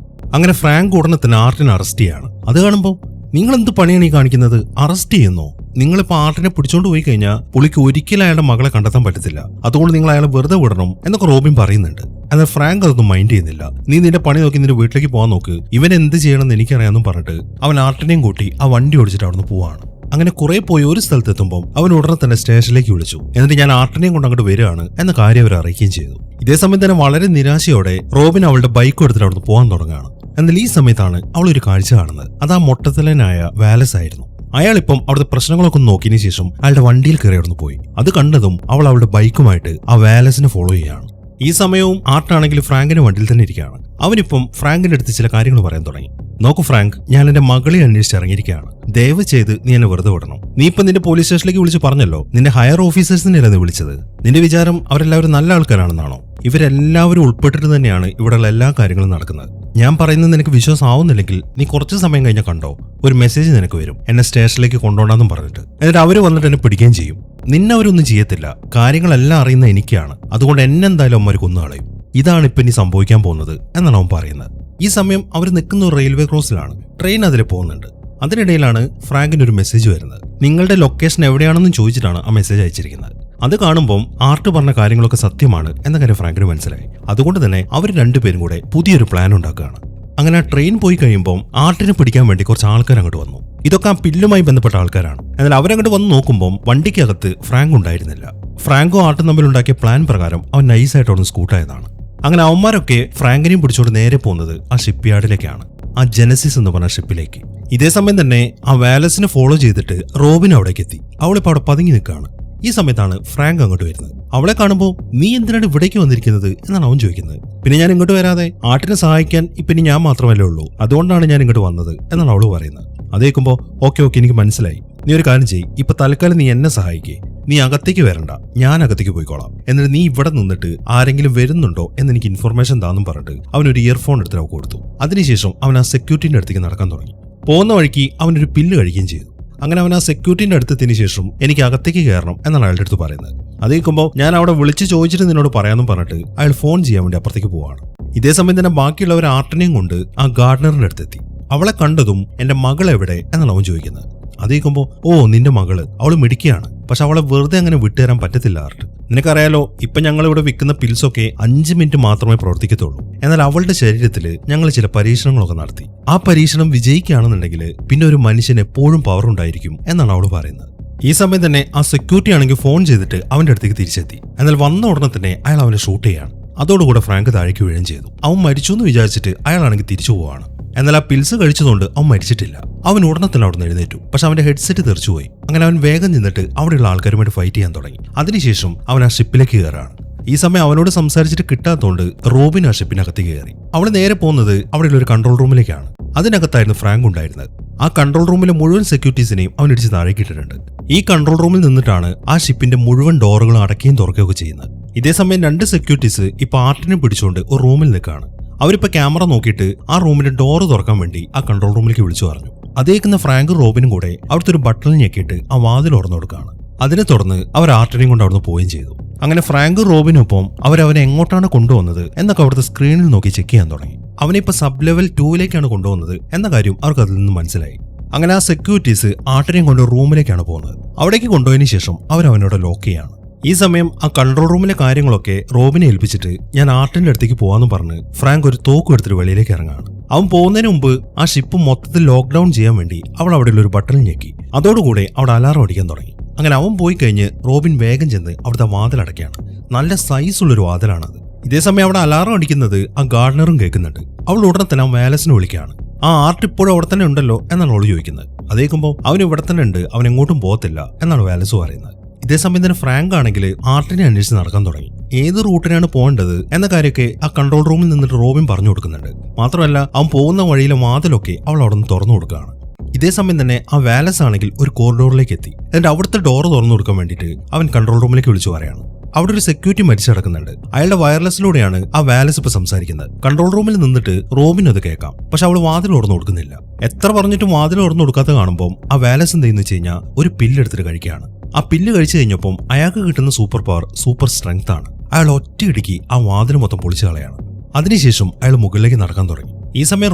അങ്ങനെ ഫ്രാങ്ക് ഉടനെ തന്നെ ആർട്ടിനെ അറസ്റ്റ് ചെയ്യാണ്. അത് കാണുമ്പോൾ നിങ്ങൾ എന്ത് പണിയാണ് ഈ കാണിക്കുന്നത്? അറസ്റ്റ് ചെയ്യുന്നോ? നിങ്ങളിപ്പോൾ ആർട്ടിനെ പിടിച്ചോണ്ട് പോയി കഴിഞ്ഞാൽ പുള്ളിക്ക് ഒരിക്കലും അയാളുടെ മകളെ കണ്ടെത്താൻ പറ്റത്തില്ല. അതുകൊണ്ട് നിങ്ങൾ അയാളെ വെറുതെ വിടണം എന്നൊക്കെ റോബിൻ പറയുന്നുണ്ട്. എന്നാൽ ഫ്രാങ്ക് അതൊന്നും മൈൻഡ് ചെയ്യുന്നില്ല. നീ നിന്റെ പണി നോക്കി നിന്റെ വീട്ടിലേക്ക് പോകാൻ നോക്ക്, ഇവൻ എന്ത് ചെയ്യണമെന്ന് എനിക്കറിയാമെന്നും പറഞ്ഞിട്ട് അവൻ ആർട്ടിനെയും കൂട്ടി ആ വണ്ടി ഓടിച്ചിട്ട് അവിടുന്ന് പോവാണ്. അങ്ങനെ കുറെ പോയി ഒരു സ്ഥലത്തെത്തുമ്പോൾ അവൻ ഉടനെ തന്നെ സ്റ്റേഷനിലേക്ക് വിളിച്ചു. എന്നിട്ട് ഞാൻ ആർട്ടിനെയും കൊണ്ട് അങ്ങോട്ട് വരികയാണ് എന്ന കാര്യം അവർ അറിയിക്കുകയും ചെയ്തു. ഇതേസമയം തന്നെ വളരെ നിരാശയോടെ റോബിൻ അവളുടെ ബൈക്ക് എടുത്തിട്ട് അവിടുന്ന് പോകാൻ തുടങ്ങുകയാണ്. എന്നാൽ ഈ സമയത്താണ് അവൾ ഒരു കാഴ്ച കാണുന്നത്. അത് ആ മൊട്ടത്തലനായ വാലസ് ആയിരുന്നു. അയാളിപ്പം അവിടുത്തെ പ്രശ്നങ്ങളൊക്കെ നോക്കിയതിനു ശേഷം അയാളുടെ വണ്ടിയിൽ കയറി അവിടുന്ന് പോയി. അത് കണ്ടതും അവൾ അവളുടെ ബൈക്കുമായിട്ട് ആ വാലസിനെ ഫോളോ ചെയ്യുകയാണ്. ഈ സമയവും ആർട്ടാണെങ്കിൽ ഫ്രാങ്കിന്റെ വണ്ടിയിൽ തന്നെ ഇരിക്കുകയാണ്. അവനിപ്പം ഫ്രാങ്കിന്റെ അടുത്ത് ചില കാര്യങ്ങൾ പറയാൻ തുടങ്ങി. നോക്കൂ ഫ്രാങ്ക്, ഞാൻ എന്റെ മകളെ അന്വേഷിച്ച് ഇറങ്ങിയിരിക്കുകയാണ്. ദയവ് ചെയ്ത് നീ എന്നെ വെറുതെ വിടണം. നീ ഇപ്പം നിന്റെ പോലീസ് സ്റ്റേഷനിലേക്ക് വിളിച്ച് പറഞ്ഞല്ലോ, നിന്റെ ഹയർ ഓഫീസേഴ്സിനെയല്ലേ നീ വിളിച്ചത്. നിന്റെ വിചാരം അവരെല്ലാവരും നല്ല ആൾക്കാരാണെന്നാണോ? ഇവരെല്ലാവരും ഉൾപ്പെട്ടിട്ട് തന്നെയാണ് ഇവിടെയുള്ള എല്ലാ കാര്യങ്ങളും നടക്കുന്നത്. ഞാൻ പറയുന്നത് നിനക്ക് വിശ്വാസം ആവുന്നില്ലെങ്കിൽ നീ കുറച്ച് സമയം കഴിഞ്ഞാൽ കണ്ടോ, ഒരു മെസ്സേജ് നിനക്ക് വരും എന്നെ സ്റ്റേഷനിലേക്ക് കൊണ്ടുപോകണമെന്നും പറഞ്ഞിട്ട്. എന്നിട്ട് അവര് വന്നിട്ട് എന്നെ പിടിക്കുകയും ചെയ്യും. നിന്നെ അവരൊന്നും ചെയ്യത്തില്ല. കാര്യങ്ങളെല്ലാം അറിയുന്ന എനിക്കാണ്. അതുകൊണ്ട് എന്നെന്തായാലും അവന്മാർ കൊന്നുകളയും. ഇതാണ് ഇപ്പൊ ഇനി സംഭവിക്കാൻ പോകുന്നത് എന്നാണ് അവൻ പറയുന്നത്. ഈ സമയം അവർ നിൽക്കുന്ന ഒരു റെയിൽവേ ക്രോസിലാണ്. ട്രെയിൻ അതിലെ പോകുന്നുണ്ട്. അതിനിടയിലാണ് ഫ്രാങ്കിന് ഒരു മെസ്സേജ് വരുന്നത്. നിങ്ങളുടെ ലൊക്കേഷൻ എവിടെയാണെന്നും ചോദിച്ചിട്ടാണ് ആ മെസ്സേജ് അയച്ചിരിക്കുന്നത്. അത് കാണുമ്പോൾ ആർട്ട് പറഞ്ഞ കാര്യങ്ങളൊക്കെ സത്യമാണ് എന്ന കാര്യം ഫ്രാങ്കിന് മനസ്സിലായി. അതുകൊണ്ട് തന്നെ അവർ രണ്ടുപേരും കൂടെ പുതിയൊരു പ്ലാൻ ഉണ്ടാക്കുകയാണ്. അങ്ങനെ ആ ട്രെയിൻ പോയി കഴിയുമ്പോൾ ആർട്ടിനെ പിടിക്കാൻ വേണ്ടി കുറച്ച് ആൾക്കാർ അങ്ങോട്ട് വന്നു. ഇതൊക്കെ ആ പില്ലുമായി ബന്ധപ്പെട്ട ആൾക്കാരാണ്. എന്നാൽ അവരങ്ങോട്ട് വന്ന് നോക്കുമ്പോൾ വണ്ടിക്കകത്ത് ഫ്രാങ്ക് ഉണ്ടായിരുന്നില്ല. ഫ്രാങ്കും ആർട്ടും തമ്മിലുണ്ടാക്കിയ പ്ലാൻ പ്രകാരം അവൻ നൈസായിട്ട് അവിടെ സ്കൂട്ടായതാണ്. അങ്ങനെ അവന്മാരൊക്കെ ഫ്രാങ്കിനെയും പിടിച്ചോണ്ട് നേരെ പോകുന്നത് ആ ഷിപ്പ് യാർഡിലേക്കാണ്, ആ ജെനസിസ് എന്ന് പറഞ്ഞ ഷിപ്പിലേക്ക്. ഇതേ സമയം തന്നെ ആ വാലസിനെ ഫോളോ ചെയ്തിട്ട് റോബിൻ അവിടേക്ക് എത്തി. അവളിപ്പോൾ അവിടെ പതുങ്ങി നിൽക്കുകയാണ്. ഈ സമയത്താണ് ഫ്രാങ്ക് അങ്ങോട്ട് വരുന്നത്. അവളെ കാണുമ്പോൾ നീ എന്തിനാണ് ഇവിടേക്ക് വന്നിരിക്കുന്നത് എന്നാണ് അവൻ ചോദിക്കുന്നത്. പിന്നെ ഞാൻ ഇങ്ങോട്ട് വരാതെ ആർട്ടിനെ സഹായിക്കാൻ ഇപ്പം ഇനി ഞാൻ മാത്രമല്ലേ ഉള്ളൂ, അതുകൊണ്ടാണ് ഞാൻ ഇങ്ങോട്ട് വന്നത് എന്നാണ് അവള് പറയുന്നത്. അതേക്കുമ്പോൾ ഓക്കെ എനിക്ക് മനസ്സിലായി. നീ ഒരു കാര്യം ചെയ്യ്, ഇപ്പൊ തൽക്കാലം നീ എന്നെ സഹായിക്കേ. നീ അകത്തേക്ക് വരണ്ട, ഞാൻ അകത്തേക്ക് പോയിക്കോളാം. എന്നിട്ട് നീ ഇവിടെ നിന്നിട്ട് ആരെങ്കിലും വരുന്നുണ്ടോ എന്ന് എനിക്ക് ഇൻഫർമേഷൻ താന്നും പറഞ്ഞിട്ട് അവനൊരു ഇയർഫോൺ എടുത്ത് അവൾക്ക് കൊടുത്തു. അതിനുശേഷം അവൻ ആ സെക്യൂരിറ്റിന്റെ അടുത്തേക്ക് നടക്കാൻ തുടങ്ങി. പോകുന്ന വഴിക്ക് അവനൊരു പില്ല് കഴിക്കുകയും ചെയ്തു. അങ്ങനെ അവൻ ആ സെക്യൂരിറ്റിന്റെ അടുത്തെത്തിന് ശേഷം എനിക്ക് അകത്തേക്ക് കയറണം എന്നാണ് അയാളുടെ അടുത്ത് പറയുന്നത്. അതേക്കുമ്പോൾ ഞാൻ അവിടെ വിളിച്ച് ചോദിച്ചിട്ട് നിന്നോട് പറയാമെന്നും പറഞ്ഞിട്ട് അയാൾ ഫോൺ ചെയ്യാൻ വേണ്ടി അപ്പുറത്തേക്ക് പോവാണ്. ഇതേ സമയം തന്നെ ബാക്കിയുള്ളവർ ആർട്ടിനെയും കൊണ്ട് ആ ഗാർഡനറിന്റെ അടുത്തെത്തി. അവളെ കണ്ടതും എന്റെ മകൾ എവിടെ എന്നാണ് അവൻ ചോദിക്കുന്നത്. അതേക്കുമ്പോൾ നിന്റെ മകള്, അവള് മിടിക്കുകയാണ്. പക്ഷെ അവളെ വെറുതെ അങ്ങനെ വിട്ടുതരാൻ പറ്റത്തില്ല ആർട്ട്. നിനക്കറിയാലോ, ഇപ്പൊ ഞങ്ങൾ ഇവിടെ വിൽക്കുന്ന പിൽസൊക്കെ 5 മിനിറ്റ് മാത്രമേ പ്രവർത്തിക്കത്തുള്ളൂ. എന്നാൽ അവളുടെ ശരീരത്തിൽ ഞങ്ങൾ ചില പരീക്ഷണങ്ങളൊക്കെ നടത്തി. ആ പരീക്ഷണം വിജയിക്കുകയാണെന്നുണ്ടെങ്കിൽ പിന്നെ ഒരു മനുഷ്യന് എപ്പോഴും പവർ ഉണ്ടായിരിക്കും എന്നാണ് അവള് പറയുന്നത്. ഈ സമയം തന്നെ ആ സെക്യൂരിറ്റി ആണെങ്കിൽ ഫോൺ ചെയ്തിട്ട് അവന്റെ അടുത്തേക്ക് തിരിച്ചെത്തി. എന്നാൽ വന്ന ഉടനെ തന്നെ അയാൾ അവനെ ഷൂട്ട് ചെയ്യാണ്. അതോടുകൂടെ ഫ്രാങ്ക് താഴേക്ക് വീഴുകയും ചെയ്തു. അവൻ മരിച്ചു എന്ന് വിചാരിച്ചിട്ട് അയാളാണെങ്കിൽ തിരിച്ചു പോവാണ്. എന്നാൽ ആ പിൽസ് കഴിച്ചതുകൊണ്ട് അവൻ മരിച്ചിട്ടില്ല. അവൻ ഉടനെ തന്നെ അവിടെ നിന്ന് എഴുന്നേറ്റു. പക്ഷെ അവന്റെ ഹെഡ്സെറ്റ് തെറിച്ചുപോയി. അങ്ങനെ അവൻ വേഗം നിന്നിട്ട് അവിടെയുള്ള ആൾക്കാരുമായിട്ട് ഫൈറ്റ് ചെയ്യാൻ തുടങ്ങി. അതിനുശേഷം അവൻ ആ ഷിപ്പിലേക്ക് കയറാണ്. ഈ സമയം അവനോട് സംസാരിച്ചിട്ട് കിട്ടാത്തതുകൊണ്ട് റോബിൻ ആ ഷിപ്പിനകത്ത് കയറി. അവൾ നേരെ പോകുന്നത് അവിടെയുള്ള ഒരു കൺട്രോൾ റൂമിലേക്കാണ്. അതിനകത്തായിരുന്നു ഫ്രാങ്ക് ഉണ്ടായിരുന്നത്. ആ കൺട്രോൾ റൂമിലെ മുഴുവൻ സെക്യൂരിറ്റീസിനെയും അവൻ ഇടിച്ച് താഴേക്ക് ഇട്ടിട്ടുണ്ട്. ഈ കൺട്രോൾ റൂമിൽ നിന്നിട്ടാണ് ആ ഷിപ്പിന്റെ മുഴുവൻ ഡോറുകളും അടയ്ക്കുകയും തുറക്കുകയൊക്കെ ചെയ്യുന്നത്. ഇതേസമയം 2 സെക്യൂരിറ്റീസ് ഇപ്പൊ ആർട്ടിനെ പിടിച്ചുകൊണ്ട് ഒരു റൂമിൽ നിൽക്കുകയാണ്. അവരിപ്പോ ക്യാമറ നോക്കിയിട്ട് ആ റൂമിന്റെ ഡോറ് തുറക്കാൻ വേണ്ടി ആ കൺട്രോൾ റൂമിലേക്ക് വിളിച്ചു പറഞ്ഞു. അതേക്കുന്ന ഫ്രാങ്കും റോബിനും കൂടെ അവിടുത്തെ ഒരു ബട്ടൺ ഞെക്കിയിട്ട് ആ വാതിൽ തുറന്നു കൊടുക്കുകയാണ്. അതിനെ തുടർന്ന് അവർ ആർട്ടിനെയും കൊണ്ട് അവിടുന്ന് പോവുകയും ചെയ്തു. അങ്ങനെ ഫ്രാങ്കും റോബിനൊപ്പം അവരവനെ എങ്ങോട്ടാണ് കൊണ്ടുവന്നത് എന്നൊക്കെ അവിടുത്തെ സ്ക്രീനിൽ നോക്കി ചെക്ക് ചെയ്യാൻ തുടങ്ങി. അവനിപ്പോ സബ് ലെവൽ 2ലേക്കാണ് കൊണ്ടുവന്നത് എന്ന കാര്യം അവർക്ക് അതിൽ നിന്ന് മനസ്സിലായി. അങ്ങനെ ആ സെക്യൂരിറ്റീസ് ആർട്ടിനെയും കൊണ്ട് റൂമിലേക്കാണ് പോകുന്നത്. അവിടേക്ക് കൊണ്ടുപോയതിനു ശേഷം അവരവനോട് ലോക്ക് ചെയ്യാണ്. ഈ സമയം ആ കൺട്രോൾ റൂമിലെ കാര്യങ്ങളൊക്കെ റോബിനെ ഏൽപ്പിച്ചിട്ട് ഞാൻ ആർട്ടിന്റെ അടുത്തേക്ക് പോവാന്ന് പറഞ്ഞ് ഫ്രാങ്ക് ഒരു തോക്കും എടുത്തിട്ട് വെളിയിലേക്ക് ഇറങ്ങാണ്. അവൻ പോകുന്നതിന് മുമ്പ് ആ ഷിപ്പ് മൊത്തത്തിൽ ലോക്ക്ഡൌൺ ചെയ്യാൻ വേണ്ടി അവൾ അവിടെയുള്ള ഒരു ബട്ടൺ ഞെക്കി. അതോടുകൂടെ അവിടെ അലാറം അടിക്കാൻ തുടങ്ങി. അങ്ങനെ അവൻ പോയി കഴിഞ്ഞ് റോബിൻ വേഗം ചെന്ന് അവിടുത്തെ വാതിലടയ്ക്കാണ്. നല്ല സൈസുള്ളൊരു വാതിലാണത്. ഇതേസമയം അവിടെ അലാറം അടിക്കുന്നത് ആ ഗാർഡനറും കേൾക്കുന്നുണ്ട്. അവൾ ഉടനെ തന്നെ വാലസിനെ വിളിക്കുകയാണ്. ആ ആർട്ട് ഇപ്പോഴും അവിടെ തന്നെ ഉണ്ടല്ലോ എന്നാണ് അവൾ ചോദിക്കുന്നത്. അതേക്കുമ്പോൾ അവൻ ഇവിടെ തന്നെ ഉണ്ട്, അവൻ എങ്ങോട്ടും പോകത്തില്ല എന്നാണ് വാലസ് പറയുന്നത്. ഇതേസമയം തന്നെ ഫ്രാങ്ക് ആണെങ്കിൽ ആർട്ടിനെ അന്വേഷിച്ച് നടക്കാൻ തുടങ്ങി. ഏത് റൂട്ടിനാണ് പോകേണ്ടത് എന്ന കാര്യമൊക്കെ ആ കൺട്രോൾ റൂമിൽ നിന്നിട്ട് റോബിൻ പറഞ്ഞു കൊടുക്കുന്നുണ്ട്. മാത്രമല്ല അവൻ പോകുന്ന വഴിയിലെ വാതിലൊക്കെ അവൾ അവിടെ നിന്ന് തുറന്നു കൊടുക്കുകയാണ്. ഇതേസമയം തന്നെ ആ വാലസ് ആണെങ്കിൽ ഒരു കോറിഡോറിലേക്ക് എത്തി. എന്നിട്ട് അവിടുത്തെ ഡോർ തുറന്നു കൊടുക്കാൻ വേണ്ടിയിട്ട് അവൻ കൺട്രോൾ റൂമിലേക്ക് വിളിച്ചു പറയാണ്. അവിടെ ഒരു സെക്യൂരിറ്റി മരിച്ചു കിടക്കുന്നുണ്ട്. അയാളുടെ വയർലെസ്സിലൂടെയാണ് ആ വാലസ് ഇപ്പൊ സംസാരിക്കുന്നത്. കൺട്രോൾ റൂമിൽ നിന്നിട്ട് റോബിൻ അത് കേൾക്കാം. പക്ഷെ അവൾ വാതിൽ തുറന്നു കൊടുക്കുന്നില്ല. എത്ര പറഞ്ഞിട്ടും വാതിൽ തുറന്നു കൊടുക്കാത്ത കാണുമ്പോൾ ആ വാലസ് എന്ത് ചെയ്യുന്നു വെച്ച് കഴിഞ്ഞാൽ ഒരു പില്ലെടുത്തിട്ട് കഴിക്കുകയാണ്. ആ പില്ല് കഴിച്ചു കഴിഞ്ഞപ്പം അയാൾക്ക് കിട്ടുന്ന സൂപ്പർ പവർ സൂപ്പർ സ്ട്രെങ്ത് ആണ്. അയാൾ ഒറ്റയിടിക്ക് ആ വാതിൽ മൊത്തം പൊളിച്ചു കളയാണ്. അതിനുശേഷം അയാൾ മുകളിലേക്ക് നടക്കാൻ തുടങ്ങി. ഈ സമയം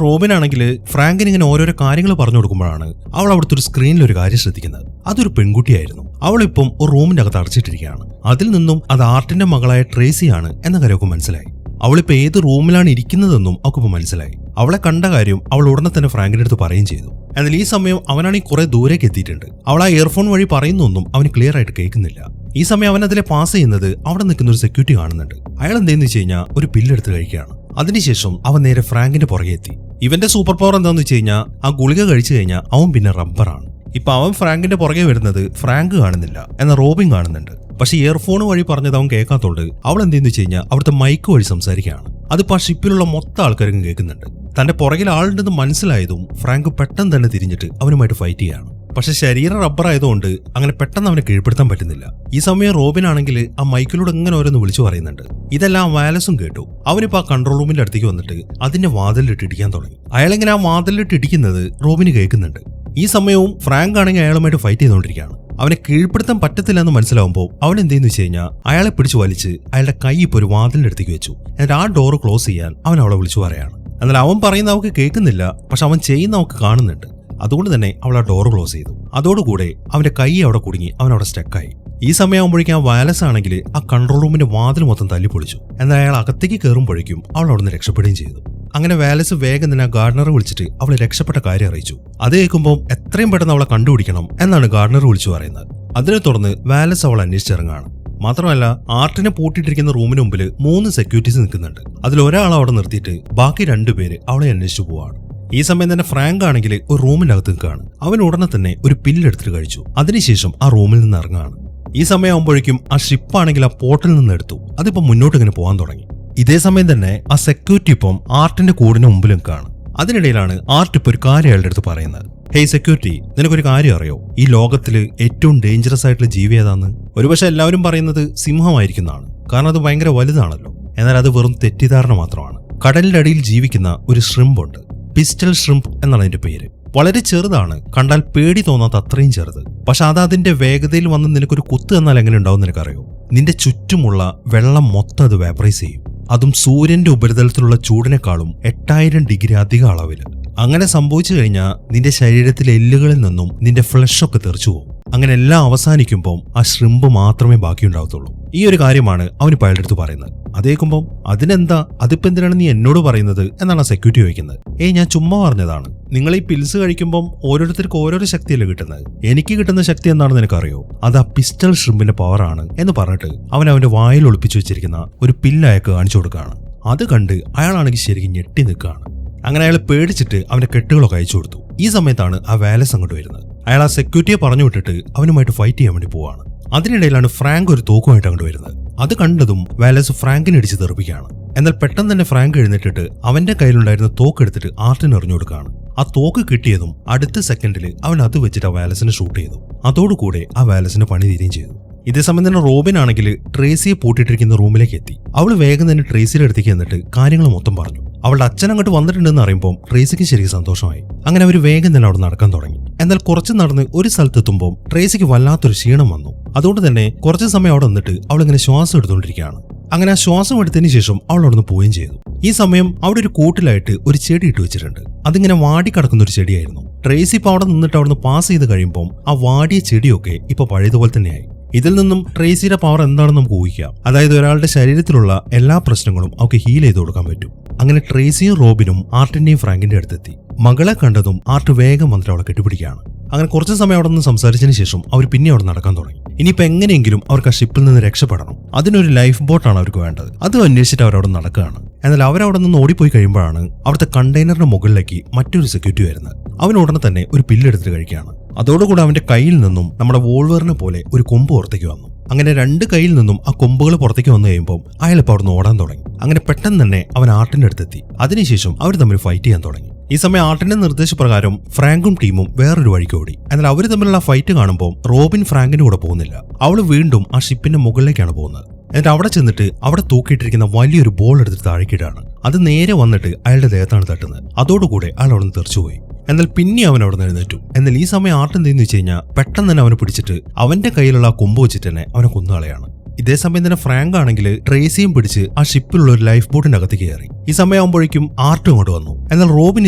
റോബിൻ ആണെങ്കിൽ ഫ്രാങ്കിന് ഇങ്ങനെ ഓരോരോ കാര്യങ്ങൾ പറഞ്ഞു കൊടുക്കുമ്പോഴാണ് അവൾ അവിടുത്തെ ഒരു സ്ക്രീനിൽ ഒരു കാര്യം ശ്രദ്ധിക്കുന്നത്. അതൊരു പെൺകുട്ടിയായിരുന്നു. അവളിപ്പം ഒരു റൂമിന്റെ അകത്ത് അടച്ചിട്ടിരിക്കുകയാണ്. അതിൽ നിന്നും അത് ആർട്ടിന്റെ മകളായ ട്രേസിയാണ് എന്ന കാര്യമൊക്കെ മനസ്സിലായി. അവളിപ്പോ ഏത് റൂമിലാണ് ഇരിക്കുന്നതെന്നും അവൾക്കിപ്പോ മനസ്സിലായി. അവളെ കണ്ട കാര്യം അവൾ ഉടനെ തന്നെ ഫ്രാങ്കിന്റെ അടുത്ത് പറയുകയും ചെയ്തു. എന്നാൽ ഈ സമയം അവനാണെങ്കിൽ കുറെ ദൂരേക്ക് എത്തിയിട്ടുണ്ട്. അവൾ ആ ഇയർഫോൺ വഴി പറയുന്നൊന്നും അവന് ക്ലിയർ ആയിട്ട് കേൾക്കുന്നില്ല. ഈ സമയം അവൻ അതിലെ പാസ് ചെയ്യുന്നത് അവിടെ നിൽക്കുന്ന ഒരു സെക്യൂരിറ്റി കാണുന്നുണ്ട്. അയാൾ എന്തെന്ന് വെച്ച് കഴിഞ്ഞാൽ ഒരു പില്ലെടുത്ത് കഴിക്കുകയാണ്. അതിനുശേഷം അവൻ നേരെ ഫ്രാങ്കിന്റെ പുറകെ എത്തി. ഇവന്റെ സൂപ്പർ പവർ എന്താണെന്ന് വെച്ച് കഴിഞ്ഞാൽ ആ ഗുളിക കഴിച്ചു കഴിഞ്ഞാൽ അവൻ പിന്നെ റബ്ബറാണ്. ഇപ്പൊ അവൻ ഫ്രാങ്കിന്റെ പുറകെ വരുന്നത് ഫ്രാങ്ക് കാണുന്നില്ല, എന്നാൽ റോബിൻ കാണുന്നുണ്ട്. പക്ഷെ ഇയർഫോൺ വഴി പറഞ്ഞത് അവൻ കേൾക്കാത്തോണ്ട് അവൾ എന്തെന്ന് വെച്ച് കഴിഞ്ഞാൽ അവിടുത്തെ മൈക്ക് വഴി സംസാരിക്കുകയാണ്. അതിപ്പോ ആ ഷിപ്പിലുള്ള മൊത്തം ആൾക്കാർക്കും കേൾക്കുന്നുണ്ട്. തന്റെ പുറകിൽ ആളുണ്ടെന്ന് മനസ്സിലായതും ഫ്രാങ്ക് പെട്ടെന്ന് തന്നെ തിരിഞ്ഞിട്ട് അവനുമായിട്ട് ഫൈറ്റ് ചെയ്യാണ്. പക്ഷെ ശരീരം റബ്ബർ ആയതുകൊണ്ട് അങ്ങനെ പെട്ടെന്ന് അവനെ കീഴ്പ്പെടുത്താൻ പറ്റുന്നില്ല. ഈ സമയം റോബിൻ ആണെങ്കിൽ ആ മൈക്കിലൂടെ എങ്ങനെ ഓരോന്ന് വിളിച്ചു പറയുന്നുണ്ട്. ഇതെല്ലാം വാലസും കേട്ടു. അവനിപ്പോ ആ കൺട്രോൾ റൂമിന്റെ അടുത്തേക്ക് വന്നിട്ട് അതിന്റെ വാതിലിട്ട് ഇടിക്കാൻ തുടങ്ങി. അയാളിങ്ങനെ ആ വാതിലിട്ട് ഇടിക്കുന്നത് റോബിന് കേൾക്കുന്നുണ്ട്. ഈ സമയവും ഫ്രാങ്ക് ആണെങ്കിൽ അയാളുമായിട്ട് ഫൈറ്റ് ചെയ്തുകൊണ്ടിരിക്കുകയാണ്. അവനെ കീഴ്പ്പെടുത്താൻ പറ്റത്തില്ല എന്ന് മനസ്സിലാവുമ്പോൾ അവൻ എന്തെന്ന് വെച്ച് കഴിഞ്ഞാൽ അയാളെ പിടിച്ചു വലിച്ച് അയാളുടെ കൈ ഇപ്പോൾ ഒരു വാതിലിന്റെ അടുത്തേക്ക് വെച്ചു. എന്നിട്ട് ആ ഡോറ് ക്ലോസ് ചെയ്യാൻ അവൻ അവളെ വിളിച്ചു പറയാണ്. എന്നാൽ അവൻ പറയുന്ന അവൾക്ക് കേൾക്കുന്നില്ല, പക്ഷെ അവൻ ചെയ്യുന്ന അവൾക്ക് കാണുന്നുണ്ട്. അതുകൊണ്ട് തന്നെ അവൾ ആ ഡോറ് ക്ലോസ് ചെയ്തു. അതോടുകൂടെ അവന്റെ കൈ അവിടെ കുടുങ്ങി, അവൻ അവിടെ സ്റ്റക്കായി. ഈ സമയമാകുമ്പോഴേക്കും ആ വയലസ് ആണെങ്കിൽ ആ കൺട്രോൾ റൂമിന്റെ വാതിൽ മൊത്തം തല്ലി പൊളിച്ചു. എന്നാൽ അയാൾ അകത്തേക്ക് കയറുമ്പോഴേക്കും അവൾ അവിടെ നിന്ന് രക്ഷപ്പെടുകയും ചെയ്തു. അങ്ങനെ വാലസ് വേഗം തന്നെ ആ ഗാർഡനറെ വിളിച്ചിട്ട് അവളെ രക്ഷപ്പെട്ട കാര്യം അറിയിച്ചു. അത് കേൾക്കുമ്പോൾ എത്രയും പെട്ടെന്ന് അവളെ കണ്ടുപിടിക്കണം എന്നാണ് ഗാർഡനർ വിളിച്ചു പറയുന്നത്. അതിനെ തുടർന്ന് വാലസ് അവൾ അന്വേഷിച്ചിറങ്ങാണ്. മാത്രമല്ല ആർട്ടിനെ പൂട്ടിയിട്ടിരിക്കുന്ന റൂമിന് മുമ്പിൽ 3 സെക്യൂരിറ്റീസ് നിൽക്കുന്നുണ്ട്. അതിൽ ഒരാൾ അവിടെ നിർത്തിയിട്ട് ബാക്കി 2 പേര് അവളെ അന്വേഷിച്ചു പോവാണ്. ഈ സമയം തന്നെ ഫ്രാങ്ക് ആണെങ്കിൽ ഒരു റൂമിന്റെ അകത്ത് നിൽക്കുകയാണ്. അവൻ ഉടനെ തന്നെ ഒരു പില്ലെടുത്തിട്ട് കഴിച്ചു. അതിനുശേഷം ആ റൂമിൽ നിന്ന് ഇറങ്ങാണ്. ഈ സമയമാകുമ്പോഴേക്കും ആ ഷിപ്പാണെങ്കിൽ ആ പോർട്ടിൽ നിന്ന് എടുത്തു. അതിപ്പോ മുന്നോട്ട് ഇങ്ങനെ പോകാൻ തുടങ്ങി. ഇതേ സമയം തന്നെ ആ സെക്യൂരിറ്റി ഇപ്പം ആർട്ടിന്റെ കൂടിന് മുമ്പിൽ നിൽക്കുകയാണ്. അതിനിടയിലാണ് ആർട്ട് ഇപ്പൊ ഒരു കാര്യം അയാളുടെ അടുത്ത് പറയുന്നത്. ഹേയ് സെക്യൂരിറ്റി, നിനക്കൊരു കാര്യം അറിയോ? ഈ ലോകത്തില് ഏറ്റവും ഡേഞ്ചറസ് ആയിട്ടുള്ള ജീവി ഏതാന്ന്? ഒരുപക്ഷെ എല്ലാവരും പറയുന്നത് സിംഹമായിരിക്കുന്നതാണ്, കാരണം അത് ഭയങ്കര വലുതാണല്ലോ. എന്നാൽ അത് വെറും തെറ്റിദ്ധാരണ മാത്രമാണ്. കടലിന്റെ അടിയിൽ ജീവിക്കുന്ന ഒരു ഷ്രിംപ് ഉണ്ട്. പിസ്റ്റൽ ഷ്രിംപ് എന്നാണ് അതിന്റെ പേര്. വളരെ ചെറുതാണ്, കണ്ടാൽ പേടി തോന്നാത്ത അത്രയും ചെറുത്. പക്ഷെ അത് അതിന്റെ വേഗതയിൽ വന്ന് നിനക്കൊരു കുത്ത് തന്നാൽ എങ്ങനെ ഉണ്ടാവും നിനക്കറിയോ? നിന്റെ ചുറ്റുമുള്ള വെള്ളം മൊത്തം അത് വേപ്പറൈസ് ചെയ്യും. അതും സൂര്യന്റെ ഉപരിതലത്തിലുള്ള ചൂടിനേക്കാളും 8000 ഡിഗ്രി അധിക അളവിൽ. അങ്ങനെ സംഭവിച്ചു കഴിഞ്ഞാൽ നിന്റെ ശരീരത്തിലെ എല്ലുകളിൽ നിന്നും നിന്റെ ഫ്ലഷ് ഒക്കെ തെറിച്ചു പോകും. അങ്ങനെ എല്ലാം അവസാനിക്കുമ്പോൾ ആ ഷ്രിംപ് മാത്രമേ ബാക്കിയുണ്ടാവത്തുള്ളൂ. ഈ ഒരു കാര്യമാണ് അവനിപ്പോൾ അയാളുടെ അടുത്ത് പറയുന്നത്. അതേക്കുമ്പോൾ അതിനെന്താ, അതിപ്പോ എന്തിനാണ് നീ എന്നോട് പറയുന്നത് എന്നാണ് ആ സെക്യൂരിറ്റി ചോദിക്കുന്നത്. ഞാൻ ചുമ്മാ പറഞ്ഞതാണ്. നിങ്ങൾ ഈ പിൽസ് കഴിക്കുമ്പോൾ ഓരോരുത്തർക്ക് ഓരോരോ ശക്തിയല്ലേ കിട്ടുന്നത്. എനിക്ക് കിട്ടുന്ന ശക്തി എന്താണെന്ന് നിനക്കറിയോ? അത് ആ പിസ്റ്റൽ ഷ്രിംപിന്റെ പവറാണ് എന്ന് പറഞ്ഞിട്ട് അവന്റെ വായിൽ ഒളിപ്പിച്ചു വെച്ചിരിക്കുന്ന ഒരു പില്ലയക്ക് കാണിച്ചു കൊടുക്കുകയാണ്. അത് കണ്ട് അയാളാണെങ്കിൽ ശരിക്കും ഞെട്ടി നിൽക്കുകയാണ്. അങ്ങനെ അയാൾ പേടിച്ചിട്ട് അവന്റെ കെട്ടുകളൊക്കെ അയച്ചു കൊടുത്തു. ഈ സമയത്താണ് ആ വാലസ് അങ്ങോട്ട് വരുന്നത്. അയാൾ ആ സെക്യൂരിറ്റിയെ പറഞ്ഞു വിട്ടിട്ട് അവനുമായിട്ട് ഫൈറ്റ് ചെയ്യാൻ വേണ്ടി പോവാണ്. അതിനിടയിലാണ് ഫ്രാങ്ക് ഒരു തോക്കുമായിട്ട് അങ്ങോട്ട് വരുന്നത്. അത് കണ്ടതും വാലസ് ഫ്രാങ്കിനെ ഇടിച്ച് തെറിപ്പിക്കുകയാണ്. എന്നാൽ പെട്ടെന്ന് തന്നെ ഫ്രാങ്ക് എഴുന്നേറ്റിട്ട് അവന്റെ കയ്യിലുണ്ടായിരുന്ന തോക്ക് എടുത്തിട്ട് ആർട്ടിന് എറിഞ്ഞു കൊടുക്കുകയാണ്. ആ തോക്ക് കിട്ടിയതും അടുത്ത സെക്കൻഡിൽ അവൻ അത് വെച്ചിട്ട് ആ വാലസിനെ ഷൂട്ട് ചെയ്തു. അതോടുകൂടെ ആ വാലസിന് പണി തീരുകയും ചെയ്തു. ഇതേസമയം തന്നെ റോബിൻ ആണെങ്കിൽ ട്രേസിയെ പൂട്ടിയിട്ടിരിക്കുന്ന റൂമിലേക്ക് എത്തി. അവൾ വേഗം തന്നെ ട്രേസിയുടെ അടുത്തേക്ക് എന്നിട്ട് കാര്യങ്ങൾ മൊത്തം പറഞ്ഞു. അവളുടെ അച്ഛൻ അങ്ങോട്ട് വന്നിട്ടുണ്ടെന്ന് അറിയുമ്പോൾ ട്രേസിക്ക് ശരിക്കും സന്തോഷമായി. അങ്ങനെ അവർ വേഗം തന്നെ അവിടെ നടക്കാൻ തുടങ്ങി. എന്നാൽ കുറച്ച് നടന്ന് ഒരു സ്ഥലത്തെത്തുമ്പോൾ ട്രേസിക്ക് വല്ലാത്തൊരു ക്ഷീണം വന്നു. അതുകൊണ്ട് തന്നെ കുറച്ച് സമയം അവിടെ നിന്നിട്ട് അവളിങ്ങനെ ശ്വാസം എടുത്തുകൊണ്ടിരിക്കുകയാണ്. അങ്ങനെ ആ ശ്വാസം എടുത്തതിന് ശേഷം അവൾ അവിടെ നിന്ന് പോവുകയും ചെയ്തു. ഈ സമയം അവിടെ ഒരു കൂട്ടിലായിട്ട് ഒരു ചെടി ഇട്ട് വെച്ചിട്ടുണ്ട്. അതിങ്ങനെ വാടിക്കിടക്കുന്ന ഒരു ചെടിയായിരുന്നു. ട്രേസി ഇപ്പൊ അവിടെ നിന്നിട്ട് അവിടുന്ന് പാസ് ചെയ്ത് കഴിയുമ്പോൾ ആ വാടിയ ചെടിയൊക്കെ ഇപ്പൊ പഴയതുപോലെ തന്നെയായി. ഇതിൽ നിന്നും ട്രേസിയുടെ പവർ എന്താണെന്ന് നമുക്ക് ഊഹിക്കാം. അതായത് ഒരാളുടെ ശരീരത്തിലുള്ള എല്ലാ പ്രശ്നങ്ങളും അവർക്ക് ഹീൽ ചെയ്ത് കൊടുക്കാൻ പറ്റും. അങ്ങനെ ട്രേസിയും റോബിനും ആർട്ടിന്റെയും ഫ്രാങ്കിന്റെ അടുത്തെത്തി. മകളെ കണ്ടതും ആർട്ട് വേഗം വന്നിട്ട് അവളെ കെട്ടിപ്പിടിക്കുകയാണ്. അങ്ങനെ കുറച്ച് സമയം അവിടെ നിന്ന് സംസാരിച്ചതിന് ശേഷം അവർ പിന്നെ അവിടെ നടക്കാൻ തുടങ്ങി. ഇനിയിപ്പോൾ എങ്ങനെയെങ്കിലും അവർക്ക് ആ ഷിപ്പിൽ നിന്ന് രക്ഷപ്പെടണം. അതിനൊരു ലൈഫ് ബോട്ടാണ് അവർക്ക് വേണ്ടത്. അത് അന്വേഷിച്ചിട്ട് അവരവിടെ നടക്കുകയാണ്. എന്നാൽ അവരവിടെ നിന്ന് ഓടിപ്പോയി കഴിയുമ്പോഴാണ് അവിടുത്തെ കണ്ടെയ്നറിന്റെ മുകളിലേക്ക് മറ്റൊരു സെക്യൂരിറ്റി വരുന്നത്. അവൻ ഉടനെ തന്നെ ഒരു പില്ലെടുത്തിട്ട് കഴിക്കുകയാണ്. അതോടുകൂടി അവന്റെ കയ്യിൽ നിന്നും നമ്മുടെ വോൾവറിനെ പോലെ ഒരു കൊമ്പ് പുറത്തേക്ക് വന്നു. അങ്ങനെ രണ്ട് കയ്യിൽ നിന്നും ആ കൊമ്പുകൾ പുറത്തേക്ക് വന്നു കഴിയുമ്പോൾ അയാളിപ്പോൾ അവിടെ നിന്ന് ഓടാൻ തുടങ്ങി. അങ്ങനെ പെട്ടെന്ന് തന്നെ അവൻ ആർട്ടിന്റെ അടുത്തെത്തി. അതിനുശേഷം അവർ തമ്മിൽ ഫൈറ്റ് ചെയ്യാൻ തുടങ്ങി. ഈ സമയം ആർട്ടിന്റെ നിർദ്ദേശപ്രകാരം ഫ്രാങ്കും ടീമും വേറൊരു വഴിക്ക് ഓടി. എന്നാൽ അവർ തമ്മിലുള്ള ഫൈറ്റ് കാണുമ്പോൾ റോബിൻ ഫ്രാങ്കിന്റെ കൂടെ പോകുന്നില്ല. അവള് വീണ്ടും ആ ഷിപ്പിന്റെ മുകളിലേക്കാണ് പോകുന്നത്. എന്നിട്ട് അവിടെ ചെന്നിട്ട് അവിടെ തൂക്കിയിട്ടിരിക്കുന്ന വലിയൊരു ബോൾ എടുത്തിട്ട് താഴേക്കിടാണ്. അത് നേരെ വന്നിട്ട് അയാളുടെ ദേഹത്താണ് തട്ടുന്നത്. അതോടുകൂടെ അയാൾ അവിടെ നിന്ന് തെറിച്ചുപോയി. എന്നാൽ പിന്നെ അവൻ അവിടെ നിന്ന് എഴുന്നേറ്റു. എന്നാൽ ഈ സമയം ആർട്ട് എന്തെന്ന് വെച്ച് കഴിഞ്ഞാൽ പെട്ടെന്ന് തന്നെ അവനെ പിടിച്ചിട്ട് അവന്റെ കയ്യിലുള്ള ആ കൊമ്പ് വെച്ചിട്ട് തന്നെ അവനെ കൊന്നുകളയാണ്. ഇതേ സമയം തന്നെ ഫ്രാങ്ക് ആണെങ്കിൽ ട്രേസിയും പിടിച്ച് ആ ഷിപ്പിലുള്ള ഒരു ലൈഫ് ബോട്ടിന്റെ അകത്ത് കയറി. ഈ സമയമാകുമ്പോഴേക്കും ആർട്ടും അങ്ങോട്ട് വന്നു. എന്നാൽ റോബിൻ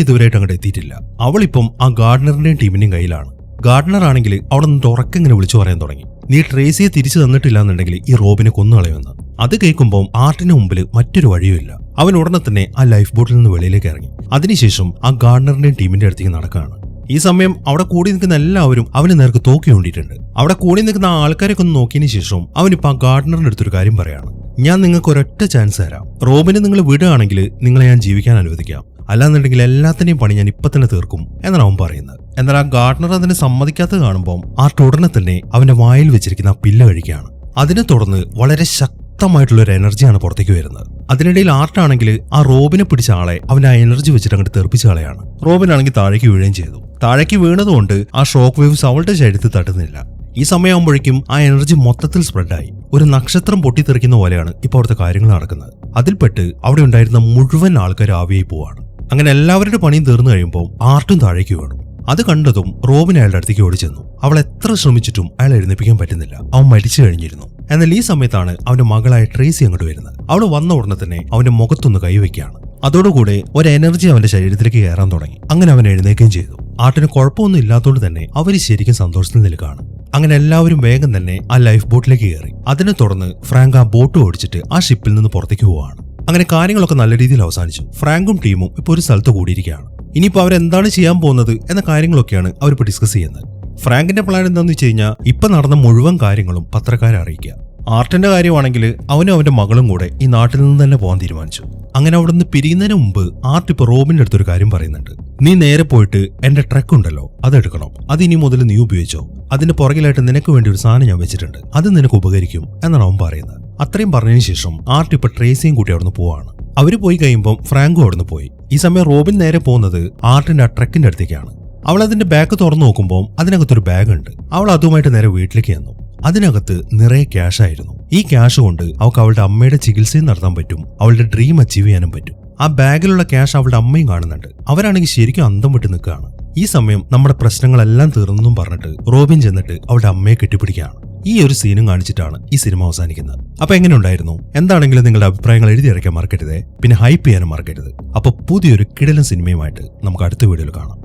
ഇതുവരെയായിട്ട് അങ്ങോട്ട് എത്തിയിട്ടില്ല. അവളിപ്പം ആ ഗാർഡനറിന്റെയും ടീമിന്റെയും കയ്യിലാണ്. ഗാർഡനർ ആണെങ്കിൽ അവിടെ നിന്ന് ഉറക്കെങ്ങനെ വിളിച്ചു പറയാൻ തുടങ്ങി, നീ ട്രേസിയെ തിരിച്ചു തന്നിട്ടില്ല എന്നുണ്ടെങ്കിൽ ഈ റോബിനെ കൊന്നുകളയുമെന്ന്. അത് കേൾക്കുമ്പോൾ ആർട്ടിന് മുമ്പിൽ മറ്റൊരു വഴിയുമില്ല. അവൻ ഉടനെ തന്നെ ആ ലൈഫ് ബോട്ടിൽ നിന്ന് വെളിയിലേക്ക് ഇറങ്ങി. അതിനുശേഷം ആ ഗാർഡനറിന്റെയും ടീമിന്റെ അടുത്തേക്ക് നടക്കുകയാണ്. ഈ സമയം അവിടെ കൂടി നിൽക്കുന്ന എല്ലാവരും അവന് നേർക്ക് തോക്കി കൊണ്ടിട്ടുണ്ട്. അവിടെ കൂടി നിൽക്കുന്ന ആൾക്കാരൊക്കെ ഒന്ന് നോക്കിയതിനു ശേഷം അവനിപ്പോ ആ ഗാർഡനറിന്റെ അടുത്തൊരു കാര്യം പറയാണ്, ഞാൻ നിങ്ങൾക്ക് ഒരൊറ്റ ചാൻസ് തരാം. റോബിനെ നിങ്ങൾ വിടുകയാണെങ്കിൽ നിങ്ങളെ ഞാൻ ജീവിക്കാൻ അനുവദിക്കാം, അല്ലാന്നുണ്ടെങ്കിൽ എല്ലാത്തിനെയും പണി ഞാൻ ഇപ്പൊ തന്നെ തീർക്കും എന്നാണ് അവൻ പറയുന്നത്. എന്നാൽ ആ ഗാർഡനർ അതിനെ സമ്മതിക്കാത്തത് കാണുമ്പോൾ ആർട്ട് ഉടനെ തന്നെ അവന്റെ വായിൽ വെച്ചിരിക്കുന്ന ആ പില്ല കഴിക്കുകയാണ്. അതിനെ തുടർന്ന് വളരെ ശക്തമായിട്ടുള്ള ഒരു എനർജിയാണ് പുറത്തേക്ക് വരുന്നത്. അതിനിടയിൽ ആർട്ടാണെങ്കിൽ ആ റോബിനെ പിടിച്ച ആളെ അവൻ ആ എനർജി വെച്ചിട്ട് അങ്ങോട്ട് തെറിപ്പിച്ച ആളെയാണ്. റോബിനാണെങ്കിൽ താഴേക്ക് വീഴുകയും ചെയ്തു. താഴേക്ക് വീണതുകൊണ്ട് ആ ഷോക്ക് വേവ്സ് അവളുടെ ശരീരത്തിൽ തട്ടുന്നില്ല. ഈ സമയമാകുമ്പോഴേക്കും ആ എനർജി മൊത്തത്തിൽ സ്പ്രെഡായി ഒരു നക്ഷത്രം പൊട്ടിത്തെറിക്കുന്ന പോലെയാണ് ഇപ്പോൾ അവിടുത്തെ കാര്യങ്ങൾ നടക്കുന്നത്. അതിൽപ്പെട്ട് അവിടെ ഉണ്ടായിരുന്ന മുഴുവൻ ആൾക്കാർ ആവിയായി പോവാണ്. അങ്ങനെ എല്ലാവരുടെ പണിയും തീർന്നു കഴിയുമ്പോൾ ആർട്ടും താഴേക്ക് വീണു. അത് കണ്ടതും റോബിൻ അയാളുടെ അടുത്തേക്ക് ഓടിച്ചെന്നു. അവൾ എത്ര ശ്രമിച്ചിട്ടും അയാൾ എഴുന്നേപ്പിക്കാൻ പറ്റുന്നില്ല. അവൻ മരിച്ചു കഴിഞ്ഞിരുന്നു. എന്നാൽ ഈ സമയത്താണ് അവന്റെ മകളായ ട്രേസി അങ്ങോട്ട് വരുന്നത്. അവൾ വന്ന ഉടനെ തന്നെ അവന്റെ മുഖത്തൊന്ന് കൈവയ്ക്കുകയാണ്. അതോടുകൂടെ ഒരു എനർജി അവന്റെ ശരീരത്തിലേക്ക് കയറാൻ തുടങ്ങി. അങ്ങനെ അവൻ എഴുന്നേക്കുകയും ചെയ്തു. ആർട്ടിന് കുഴപ്പമൊന്നും ഇല്ലാത്തതുകൊണ്ട് തന്നെ അവര് ശരിക്കും സന്തോഷത്തിൽ നിൽക്കുകയാണ്. അങ്ങനെ എല്ലാവരും വേഗം തന്നെ ആ ലൈഫ് ബോട്ടിലേക്ക് കയറി. അതിനെ തുടർന്ന് ഫ്രാങ്ക് ആ ബോട്ട് ഓടിച്ചിട്ട് ആ ഷിപ്പിൽ നിന്ന് പുറത്തേക്ക് പോവാണ്. അങ്ങനെ കാര്യങ്ങളൊക്കെ നല്ല രീതിയിൽ അവസാനിച്ചു. ഫ്രാങ്കും ടീമും ഇപ്പോൾ ഒരു സ്ഥലത്ത് കൂടിയിരിക്കുകയാണ്. ഇനിയിപ്പോൾ അവരെന്താണ് ചെയ്യാൻ പോകുന്നത് എന്ന കാര്യങ്ങളൊക്കെയാണ് അവരിപ്പോൾ ഡിസ്കസ് ചെയ്യുന്നത്. ഫ്രാങ്കിന്റെ പ്ലാൻ എന്താണെന്ന് വെച്ച് കഴിഞ്ഞാൽ ഇപ്പൊ നടന്ന മുഴുവൻ കാര്യങ്ങളും പത്രക്കാരെ അറിയിക്കുക. ആർട്ടിന്റെ കാര്യമാണെങ്കിൽ അവനും അവന്റെ മകളും കൂടെ ഈ നാട്ടിൽ നിന്ന് തന്നെ പോകാൻ തീരുമാനിച്ചു. അങ്ങനെ അവിടെ നിന്ന് പിരിയുന്നതിന് മുമ്പ് ആർട്ട് ഇപ്പൊ റോബിന്റെ അടുത്തൊരു കാര്യം പറയുന്നുണ്ട്. നീ നേരെ പോയിട്ട് എന്റെ ട്രക്ക് ഉണ്ടല്ലോ അതെടുക്കണം. അത് ഇനി മുതൽ നീ ഉപയോഗിച്ചോ. അതിന്റെ പുറകിലായിട്ട് നിനക്ക് വേണ്ടി ഒരു സാധനം ഞാൻ വെച്ചിട്ടുണ്ട്, അത് നിനക്ക് ഉപകരിക്കും എന്നാണ് അവൻ പറയുന്നത്. അത്രയും പറഞ്ഞതിന് ശേഷം ആർട്ട് ഇപ്പൊ ട്രേസിയും കൂട്ടി അവിടുന്ന് പോവാണ്. അവര് പോയി കഴിയുമ്പോൾ ഫ്രാങ്കും അവിടുന്ന് പോയി. ഈ സമയം റോബിൻ നേരെ പോകുന്നത് ആർട്ടിന്റെ ആ ട്രക്കിന്റെ അടുത്തേക്കാണ്. അവൾ അതിന്റെ ബാഗ് തുറന്നു നോക്കുമ്പോൾ അതിനകത്തൊരു ബാഗ് ഉണ്ട്. അവൾ അതുമായിട്ട് നേരെ വീട്ടിലേക്ക് ചെന്നു. അതിനകത്ത് നിറയെ ക്യാഷ് ആയിരുന്നു. ഈ ക്യാഷ് കൊണ്ട് അവൾക്ക് അവളുടെ അമ്മയുടെ ചികിത്സയും നടത്താൻ പറ്റും, അവളുടെ ഡ്രീം അച്ചീവ് ചെയ്യാനും പറ്റും. ആ ബാഗിലുള്ള ക്യാഷ് അവളുടെ അമ്മയും കാണുന്നുണ്ട്. അവരാണെങ്കിൽ ശരിക്കും അന്തം വിട്ട് നിൽക്കുകയാണ്. ഈ സമയം നമ്മുടെ പ്രശ്നങ്ങളെല്ലാം തീർന്നെന്നും പറഞ്ഞിട്ട് റോബിൻ ചെന്നിട്ട് അവളുടെ അമ്മയെ കെട്ടിപ്പിടിക്കുകയാണ്. ഈ ഒരു സീനും കാണിച്ചിട്ടാണ് ഈ സിനിമ അവസാനിക്കുന്നത്. അപ്പൊ എങ്ങനെ ഉണ്ടായിരുന്നു? എന്താണെങ്കിലും നിങ്ങളുടെ അഭിപ്രായങ്ങൾ എഴുതി അറിയിക്കാൻ മറക്കരുത്. പിന്നെ ഹൈപ്പ് ചെയ്യാനും മറക്കരുത്. അപ്പൊ പുതിയൊരു കിടിലൻ സിനിമയുമായിട്ട് നമുക്ക് അടുത്ത വീഡിയോയിൽ കാണാം.